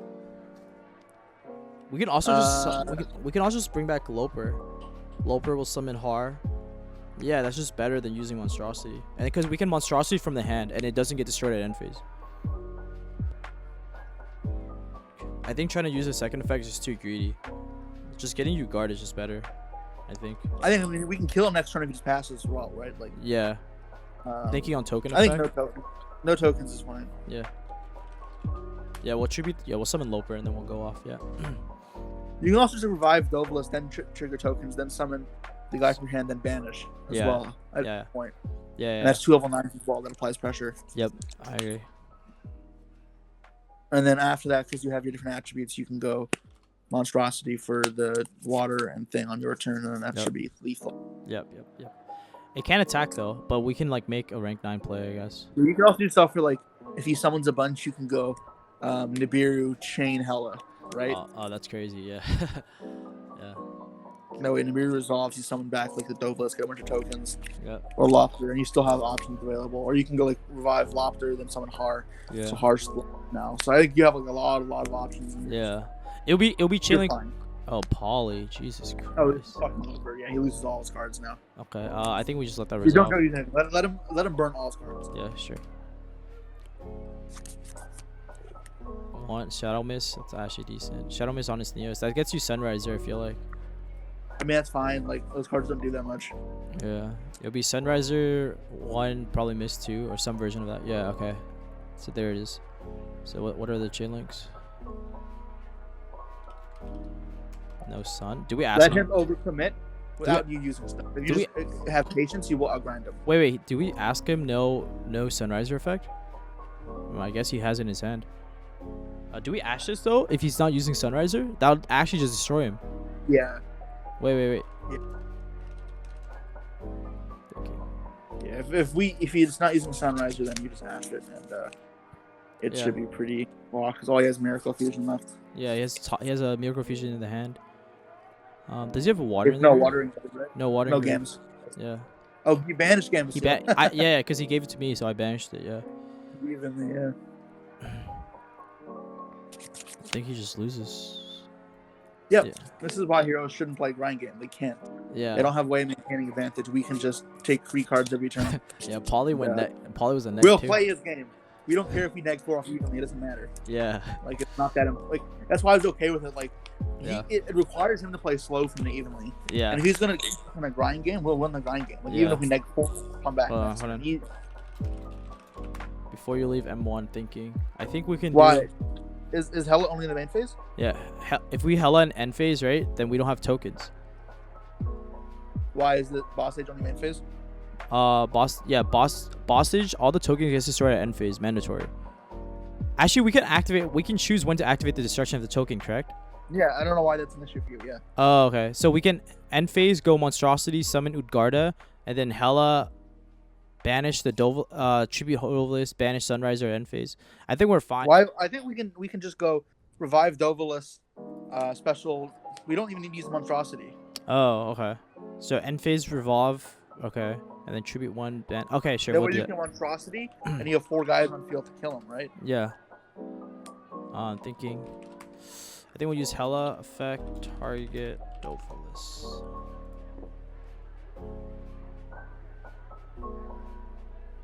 We can also just we can also just bring back Loper. Loper will summon Har. Yeah, that's just better than using Monstrosity. And because we can Monstrosity from the hand and it doesn't get destroyed at end phase. I think trying to use the second effect is just too greedy. Just getting you guard is just better, I think. I mean, we can kill him next turn if he just passes as well, right? Like. Yeah. Thinking on token effect? I think no tokens is fine. Yeah. Yeah, we'll summon Loper and then we'll go off, yeah. You can also just revive Duelist, then trigger tokens, then summon the guy from your hand, then banish as well at that point. Yeah. And that's 2 level 9s as well that applies pressure. Yep, I agree. And then after that, because you have your different attributes, you can go Monstrosity for the water and thing on your turn, and that should be lethal. Yep. It can attack though, but we can like make a rank 9 play, I guess. You can also do stuff for like if he summons a bunch, you can go Nibiru, Chain, Hela, right? Oh, that's crazy. Yeah. Yeah. No, when Nibiru resolves, you summon back like the Duelist, get a bunch of tokens, Yeah. or Lopter, and you still have options available. Or you can go like revive Lopter, then summon Har. Yeah. So Har's now. So I think you have like a lot of options. Yeah. It'll be chilling. Fine. Oh, Polly, Jesus Christ. Oh, it's fucking over. Yeah, he loses all his cards now. Okay. I think we just let that You resolve. don't go anything. Let him burn all his cards. Yeah, sure. One Shadow Miss. That's actually decent. Shadow Miss on his Neos. That gets you Sunriser, I feel like. I mean, that's fine. Like, those cards don't do that much. Yeah. It'll be Sunriser 1, probably Miss 2, or some version of that. Yeah, okay. So there it is. So what are the chain links? No Sun. Do we ask Let him? him overcommit without you using stuff. If you just have patience, you will outgrind him. Wait. Do we ask him no Sunriser effect? Well, I guess he has it in his hand. Do we ash this though? If he's not using Sunriser, that would actually just destroy him. Yeah. Wait. Yeah. Okay. Yeah. If he's not using Sunriser, then you just ash it, and it should be pretty locked because all he has Miracle Fusion left. Yeah, he has a Miracle Fusion in the hand. Does he have a water? No watering. Right? No water. No games. Yeah. Oh, he banished games. Yeah, because he gave it to me, so I banished it. Yeah. Even I think he just loses. Yep. Yeah. This is why heroes shouldn't play grind game. They can't. Yeah. They don't have way of maintaining advantage. We can just take free cards every turn. Yeah, Polly Polly was a neg. We'll play his game. We don't care if we neg 4 off evenly. It doesn't matter. Yeah. Like, it's not that like that's why I was okay with it. Like, it requires him to play slow from the evenly. Yeah. And if he's gonna grind game, we'll win the grind game. Like, even if we neg 4, come back. Hold on. Before you leave M1, thinking. I think we can. Why? Is Hella only in the main phase? Yeah. If we Hella in end phase, right, then we don't have tokens. Why is the boss stage only main phase? Boss stage, all the tokens gets destroyed at end phase, mandatory. Actually, we can choose when to activate the destruction of the token, correct? Yeah, I don't know why that's an issue for you. Yeah. Oh, okay. So we can end phase, go Monstrosity, summon Utgarda, and then Hella banish the tribute Duelist, banish Sunriser at end phase. I think we're fine. Why? I think we can just go revive Duelist, special. We don't even need to use Monstrosity. Oh, okay. So end phase revolve, okay, and then tribute 1 ban. Okay, sure. Then you can Monstrosity, and you have 4 guys on field to kill him, right? Yeah. I'm thinking. I think we'll use Hella effect target Duelist.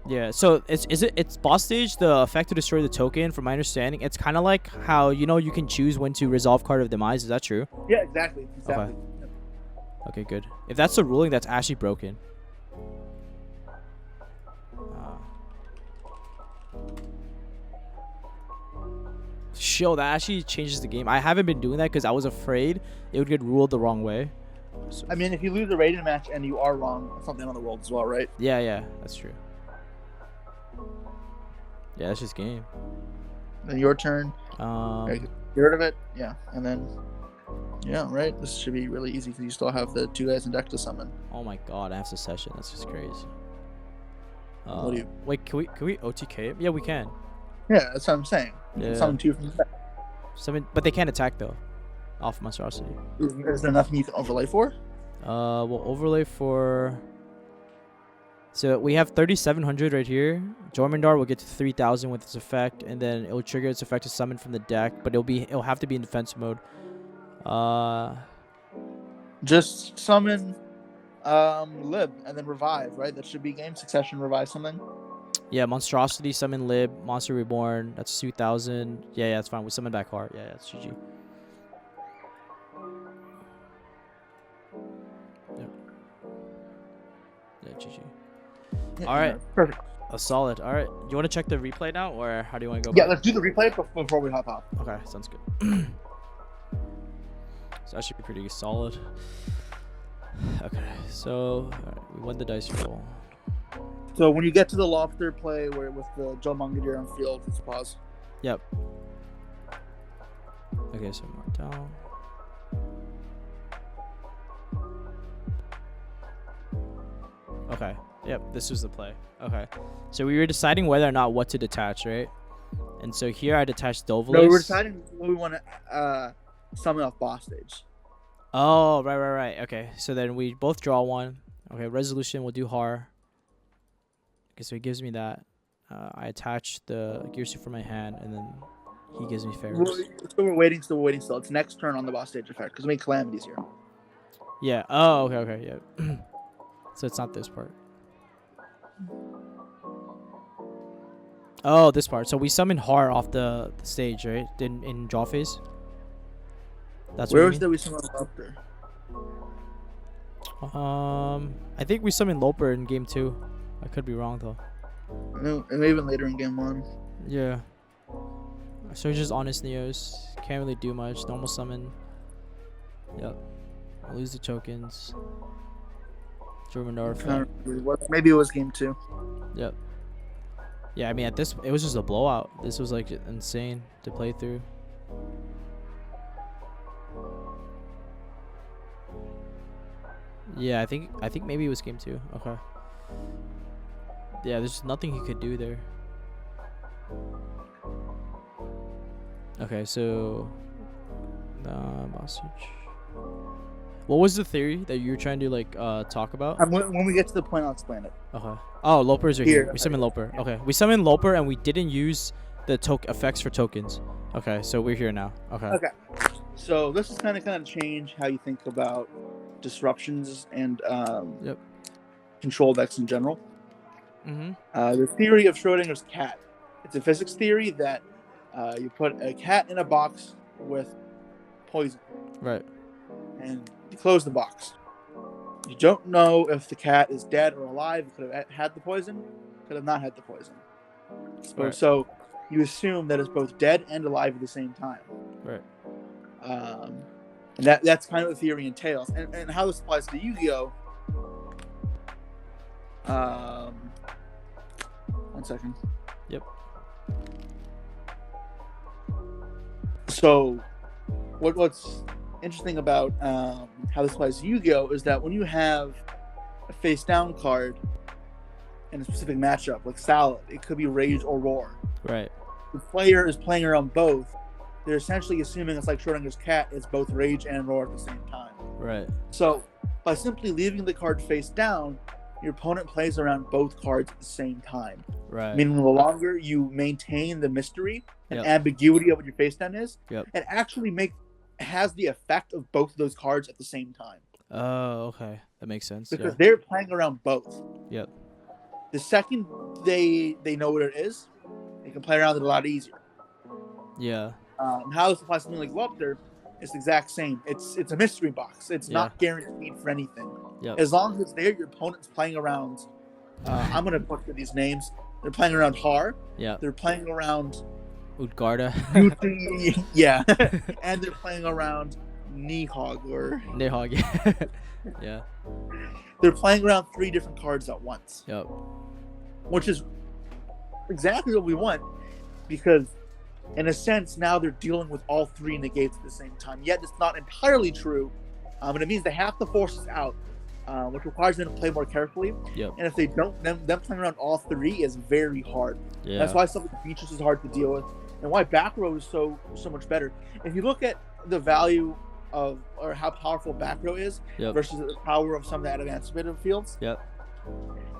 Yeah, so it's boss stage, the effect to destroy the token, from my understanding. It's kind of like how, you can choose when to resolve card of demise. Is that true? Yeah, exactly. Okay. Okay, good. If that's the ruling, that's actually broken. Show that actually changes the game. I haven't been doing that because I was afraid it would get ruled the wrong way. So. I mean, if you lose a rated match and you are wrong, it's not the end of the world as well, right? Yeah, that's true. Yeah, that's just game. Then your turn. Get rid of it. Yeah, and then right. This should be really easy because you still have the 2 guys in deck to summon. Oh my god, I have Secession. That's just crazy. What do you? Wait, can we OTK it? Yeah, we can. Yeah, that's what I'm saying. You can summon 2 from the deck. But they can't attack though. Off Monstrosity. Is there nothing you can overlay for? We'll overlay for. So we have 3,700 right here. Jormungandr will get to 3,000 with its effect, and then it will trigger its effect to summon from the deck, but it'll have to be in defense mode. Just summon Lib and then revive, right? That should be game succession, revive something. Yeah, Monstrosity, summon Lib, Monster Reborn, that's 2,000. Yeah, that's fine. We summon back Heart. Yeah, that's GG. Yeah, GG. All right. Perfect. A solid. All right. You want to check the replay now, or how do you want to go? Yeah, let's do the replay before we hop off. Okay, sounds good. So that should be pretty solid. Okay, so we won the dice roll. So when you get to the Lofter play where with the Jormungandr on field, it's pause. Yep. Okay, so mark down. Okay. Yep, this was the play. Okay. So we were deciding whether or not what to detach, right? And so here I detached Duelist. No, we were deciding what we want to summon off boss stage. Oh, right. Okay, so then we both draw one. Okay, resolution, we'll do Har. Okay, so he gives me that. I attach the gear suit for my hand, and then he gives me Ferris. So we're waiting still. It's next turn on the boss stage effect because we make calamities here. Yeah. Oh, okay, yeah. So it's not this part. Oh, this part. So we summon Har off the stage, right? In draw phase. That's where what was that we summon Loper? I think we summoned Loper in game 2. I could be wrong though. No, and even later in game 1. Yeah. So just honest Neos. Can't really do much. Normal summon. Yep. I lose the tokens. Jormandar. Maybe it was game 2. Yep. Yeah, I mean it was just a blowout. This was like insane to play through. Yeah, I think maybe it was game 2. Okay. Yeah, there's nothing he could do there. Okay, so boss siege. What was the theory that you were trying to like talk about? When we get to the point, I'll explain it. Okay. Oh, Lopers are here. We summon Loper. Okay, we summoned Loper and we didn't use the effects for tokens. Okay, so we're here now. Okay. So this is kind of change how you think about disruptions and control decks in general. The theory of Schrodinger's cat. It's a physics theory that you put a cat in a box with poison. Right. And you close the box. You don't know if the cat is dead or alive. It could have had the poison. Could have not had the poison. So you assume that it's both dead and alive at the same time. Right. And that's kind of what the theory entails. And how this applies to Yu-Gi-Oh! 1 second. Yep. So what's interesting about how this applies to Yu-Gi-Oh! Is that when you have a face-down card in a specific matchup, like Salad, it could be Rage or Roar. Right. The player is playing around both. They're essentially assuming it's like Schrodinger's cat is both Rage and Roar at the same time. Right. So by simply leaving the card face down, your opponent plays around both cards at the same time. Right. Meaning the longer you maintain the mystery and ambiguity of what your face down is, it actually has the effect of both of those cards at the same time. Oh, okay. That makes sense. Because they're playing around both. Yep. The second they know what it is, they can play around it a lot easier. Yeah. How this applies to something like Lobster, it's the exact same. It's a mystery box. It's not guaranteed for anything. Yep. As long as it's there, your opponent's playing around. I'm gonna butcher these names. They're playing around Har. Yeah. They're playing around Utgarda. Yeah. And they're playing around Nihog or Nihog. Yeah. They're playing around 3 different cards at once. Yep. Which is exactly what we want, because in a sense now they're dealing with all 3 negates at the same time. Yet it's not entirely true, and it means they have to force us out, which requires them to play more carefully. Yep. And if they don't, them playing around all 3 is very hard. Yeah. That's why stuff like Beatrice is hard to deal with, and why back row is so much better. If you look at the value of, or how powerful back row is versus the power of some of the advanced fields,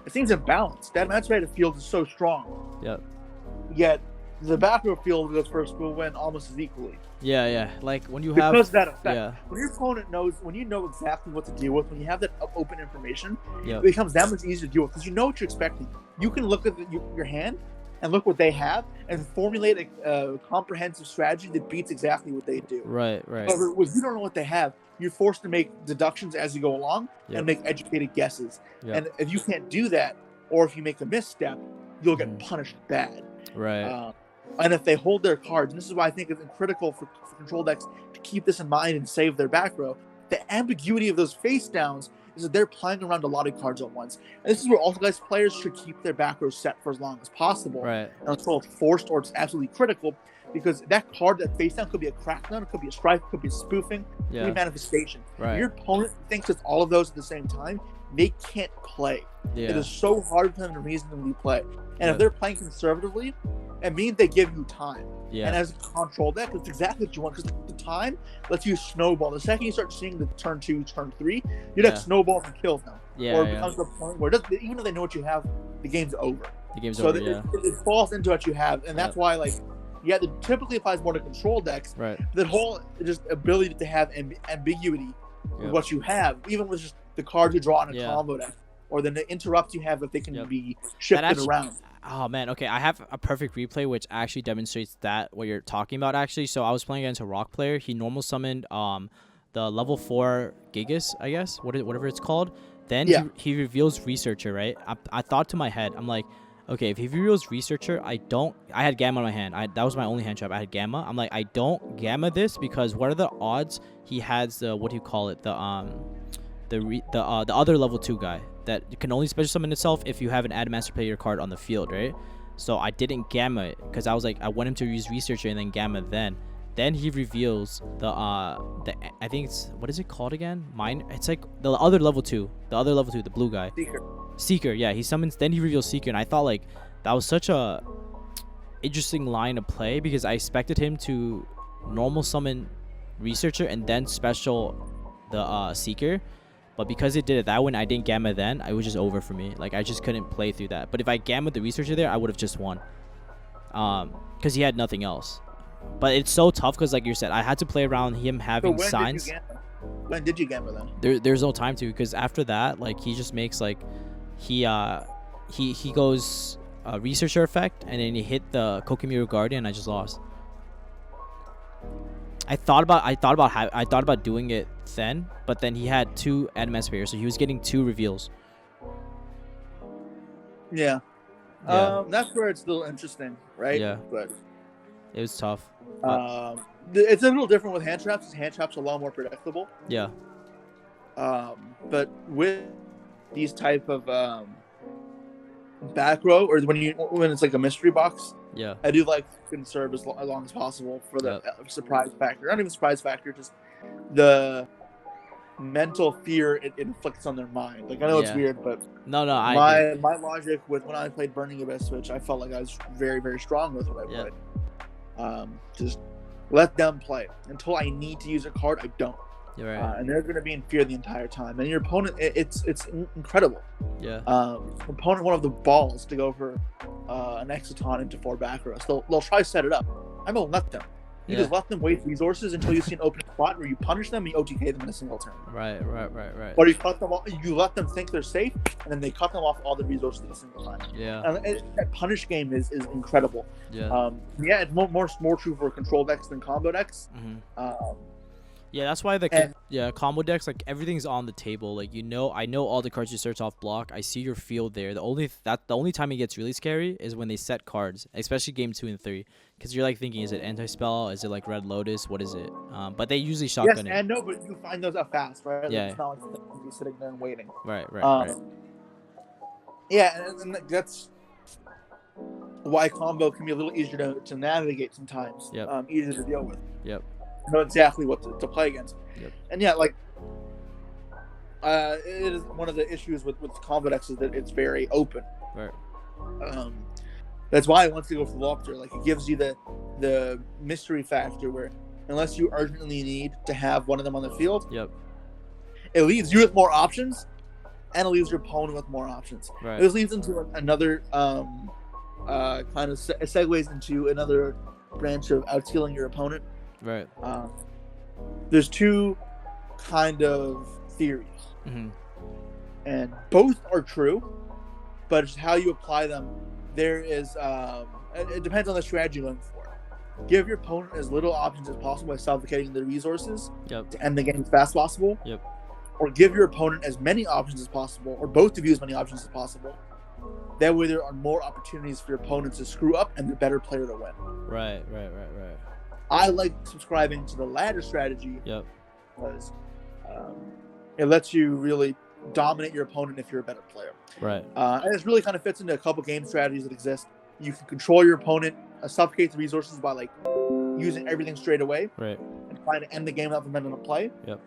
it seems imbalanced. That advanced field is so strong. Yep. Yet the back row field goes first will win almost as equally. Yeah. Like when you have, because of that effect. Yeah. When your opponent knows, when you know exactly what to deal with, when you have that open information, it becomes that much easier to deal with because you know what you're expecting. You can look at your hand and look what they have and formulate a comprehensive strategy that beats exactly what they do. Right. However, if you don't know what they have, you're forced to make deductions as you go along and make educated guesses. And if you can't do that, or if you make a misstep, you'll get punished bad. Right. And if they hold their cards, and this is why I think it's critical for control decks to keep this in mind and save their back row, the ambiguity of those face downs is that they're playing around a lot of cards at once. And this is where also guys players should keep their back row set for as long as possible. Right. And until it's forced or it's absolutely critical, because that card, that face down, could be a crackdown, it could be a strike, it could be a spoofing, it could be a manifestation. Right. If your opponent thinks it's all of those at the same time, they can't play. It is so hard for them to reasonably play. And if they're playing conservatively, it means they give you time. Yeah. And as a control deck, it's exactly what you want because the time lets you snowball. The second you start seeing the turn 2, turn 3, your deck snowballs and kills them. Yeah. Or it becomes to a point where even if they know what you have, the game's over. The game's over. Yeah. It falls into what you have, and that's why it typically applies more to control decks. Right. That whole just ability to have ambiguity with what you have, even with just the cards you draw in a combo deck, or the interrupts you have if they can be shifted around. Oh man, okay, I have a perfect replay which actually demonstrates that what you're talking about actually. So I was playing against a rock player. He normal summoned the level 4 Gigas, I guess, whatever it's called. Then he reveals Researcher, right? I thought to my head, I'm like, okay, if he reveals Researcher, I had Gamma in my hand. That was my only hand trap. I had Gamma. I'm like, I don't Gamma this because what are the odds he has the, what do you call it, the other level 2 guy that can only special summon itself if you have an Adamaster player card on the field, right? So I didn't Gamma it because I was like, I want him to use Researcher and then Gamma then he reveals the I think it's, what is it called again? It's like the other level 2, the blue guy. Seeker, yeah, he summons, then he reveals Seeker, and I thought like that was such a interesting line of play because I expected him to normal summon Researcher and then special the Seeker. But because it did it that way and I didn't Gamma then, it was just over for me. Like, I just couldn't play through that. But if I Gammaed the Researcher there, I would have just won. Because he had nothing else. But it's so tough because, like you said, I had to play around him having signs. When did you Gamma then? There's no time to, because after that, like, he just makes, like, he goes Researcher effect, and then he hit the Kokimiru Guardian, and I just lost. I thought about doing it then, but then he had 2 Adamaster players, so he was getting 2 reveals. Yeah. That's where it's a little interesting, right? Yeah. But it was tough. It's a little different with hand traps. Hand traps are a lot more predictable. Yeah. But with these type of back row, or when it's like a mystery box, yeah, I do like to conserve as long as possible for the surprise factor. Not even surprise factor, just the mental fear it inflicts on their mind. Like, I know it's weird, but my logic with when I played Burning Abyss, which I felt like I was very, very strong with when I played, just let them play until I need to use a card. I don't. You're right. And they're going to be in fear the entire time. And your opponent, it's incredible. Yeah. Opponent one of the balls to go for an Exciton into 4 back rows. They'll try to set it up. I won't let them. You just let them waste resources until you see an open spot where you punish them and you OTK them in a single turn. Right. Or you cut them off, you let them think they're safe, and then they cut them off all the resources in a single time. Yeah. And that punish game is incredible. Yeah. It's more true for control decks than combo decks. Mm-hmm. Yeah, that's why combo decks, like, everything's on the table. Like, I know all the cards you search off block. I see your field there. The only time it gets really scary is when they set cards, especially game 2 and 3, because you're like thinking, is it anti-spell? Is it like Red Lotus? What is it? But they usually shotgun it. Yes and no, but you find those out fast, right? Like, yeah. It's not like you're sitting there and waiting. Right. Yeah, and that's why combo can be a little easier to navigate sometimes. Yep. Easier to deal with. Yep. Know exactly what to play against. Yep. And yeah, like it is one of the issues with combo decks is that it's very open. Right. That's why I want to go for Lopter. Like, it gives you the mystery factor where unless you urgently need to have one of them on the field, it leaves you with more options, and it leaves your opponent with more options. Right. It leads into another kind of segues into another branch of outskilling your opponent. Right. There's 2 kind of theories, and both are true, but it's how you apply them. There is it depends on the strategy you're going for. Give your opponent as little options as possible by suffocating their resources to end the game as fast as possible. Yep. Or give your opponent as many options as possible, or both of you as many options as possible. That way there are more opportunities for your opponents to screw up and the better player to win. Right. I like subscribing to the latter strategy because it lets you really dominate your opponent if you're a better player. Right. And it really kind of fits into a couple game strategies that exist. You can control your opponent, suffocate the resources by like using everything straight away, right, and trying to end the game without them ending up play. Yep.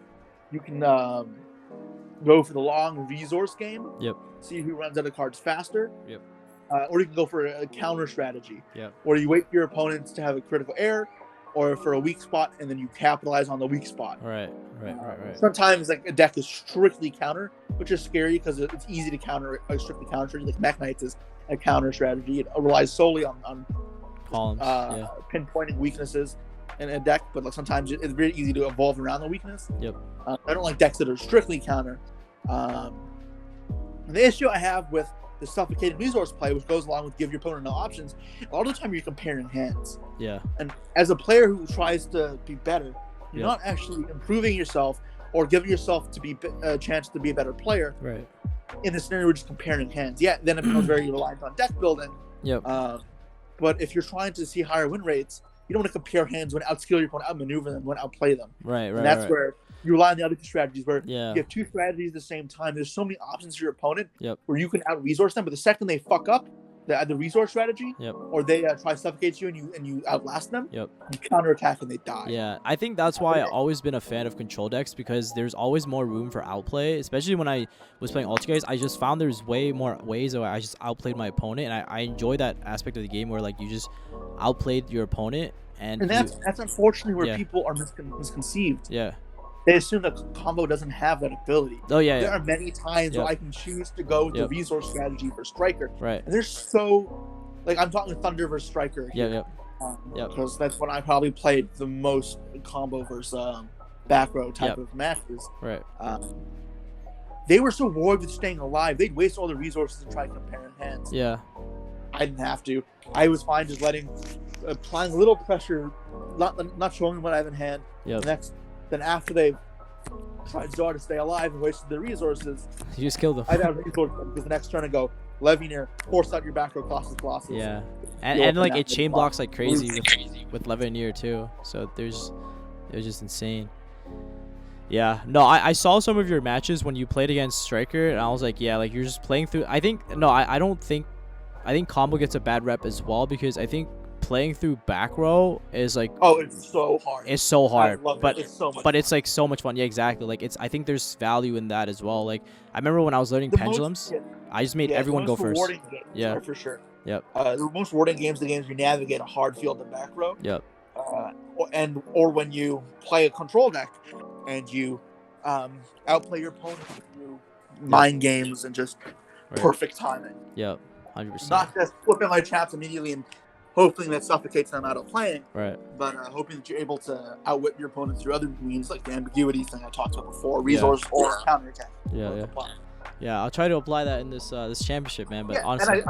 You can go for the long resource game. Yep. See who runs out of cards faster. Yep. or you can go for a counter strategy, Yep. where you wait for your opponents to have a critical error, or for a weak spot, and then you capitalize on the weak spot. Right. Sometimes like a deck is strictly counter, which is scary because it's easy to counter a strictly counter strategy. Like Mech Knights is a counter strategy. It relies solely on columns, pinpointing weaknesses in a deck, but like sometimes it's very easy to evolve around the weakness. Yep. I don't like decks that are strictly counter. And the issue I have with the suffocating resource play, which goes along with give your opponent no options, a lot of the time you're comparing hands. Yeah. And as a player who tries to be better, you're not actually improving yourself or giving yourself to be a chance to be a better player. Right. In this scenario, we're just comparing hands. Yeah, then it becomes very reliant on deck building. Yep. But if you're trying to see higher win rates, you don't want to compare hands when outskill your opponent, outmaneuver them, when outplay them. Right. And that's where you rely on the other two strategies, where you have two strategies at the same time. There's so many options for your opponent where you can out-resource them, but the second they fuck up the resource strategy, or they try to suffocate you and you outlast them, you counterattack and they die. Yeah, I think that's why I've always been a fan of control decks, because there's always more room for outplay. Especially when I was playing Ultra guys, I just found there's way more ways where I just outplayed my opponent, and I enjoy that aspect of the game where like you just outplayed your opponent. And that's unfortunately where people are misconceived. Yeah. They assume that combo doesn't have that ability. Oh yeah. There are many times where I can choose to go with the resource strategy for Striker. Right. And there's so, like, I'm talking Thunder versus Striker. Yeah. Because that's when I probably played the most combo versus back row type of matches. Right. They were so worried with staying alive, they'd waste all the resources and try to compare in hands. Yeah. I didn't have to. I was fine just applying a little pressure, not showing them what I have in hand. Then after they tried so hard to stay alive and wasted their resources, you just killed them. I'd have resources because the next turn I go Levineer, force out your back row Colossus. Yeah, and like it chain blocks like crazy with Levineer too. So it was just insane. Yeah, no, I saw some of your matches when you played against Striker, and I was like, yeah, like you're just playing through. I think combo gets a bad rep as well, because I think playing through back row is like, it's so hard. It's so hard, but it's so much but it's like so much fun. Yeah, exactly. Like I think there's value in that as well. Like I remember when I was learning pendulums, I just made everyone go first. Games, for sure. Yep. The most rewarding games, the games you navigate a hard field in back row. Yep. Or when you play a control deck and you outplay your opponent through mind games and just perfect timing. Yep. 100%. Not just flipping my chaps immediately and hoping that suffocates them out of playing, but hoping that you're able to outwit your opponent through other means, like the ambiguity thing I talked about before, resource or counterattack. Yeah, I'll try to apply that in this this championship, man. But honestly,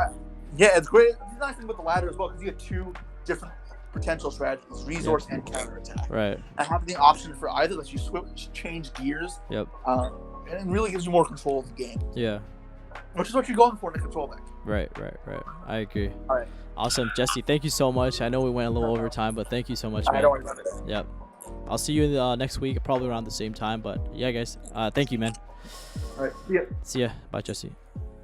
it's great. The nice thing about the ladder as well, because you have two different potential strategies: resource and counterattack. Right. And having the option for either lets you change gears. Yep. And it really gives you more control of the game. Yeah. Which is what you're going for in a control deck. Right. I agree. All right. Awesome, Jesse. Thank you so much. I know we went a little over time, but thank you so much, man. Don't worry about it. Yep. I'll see you next week, probably around the same time. But yeah, guys. Thank you, man. All right. See ya. See ya. Bye, Jesse.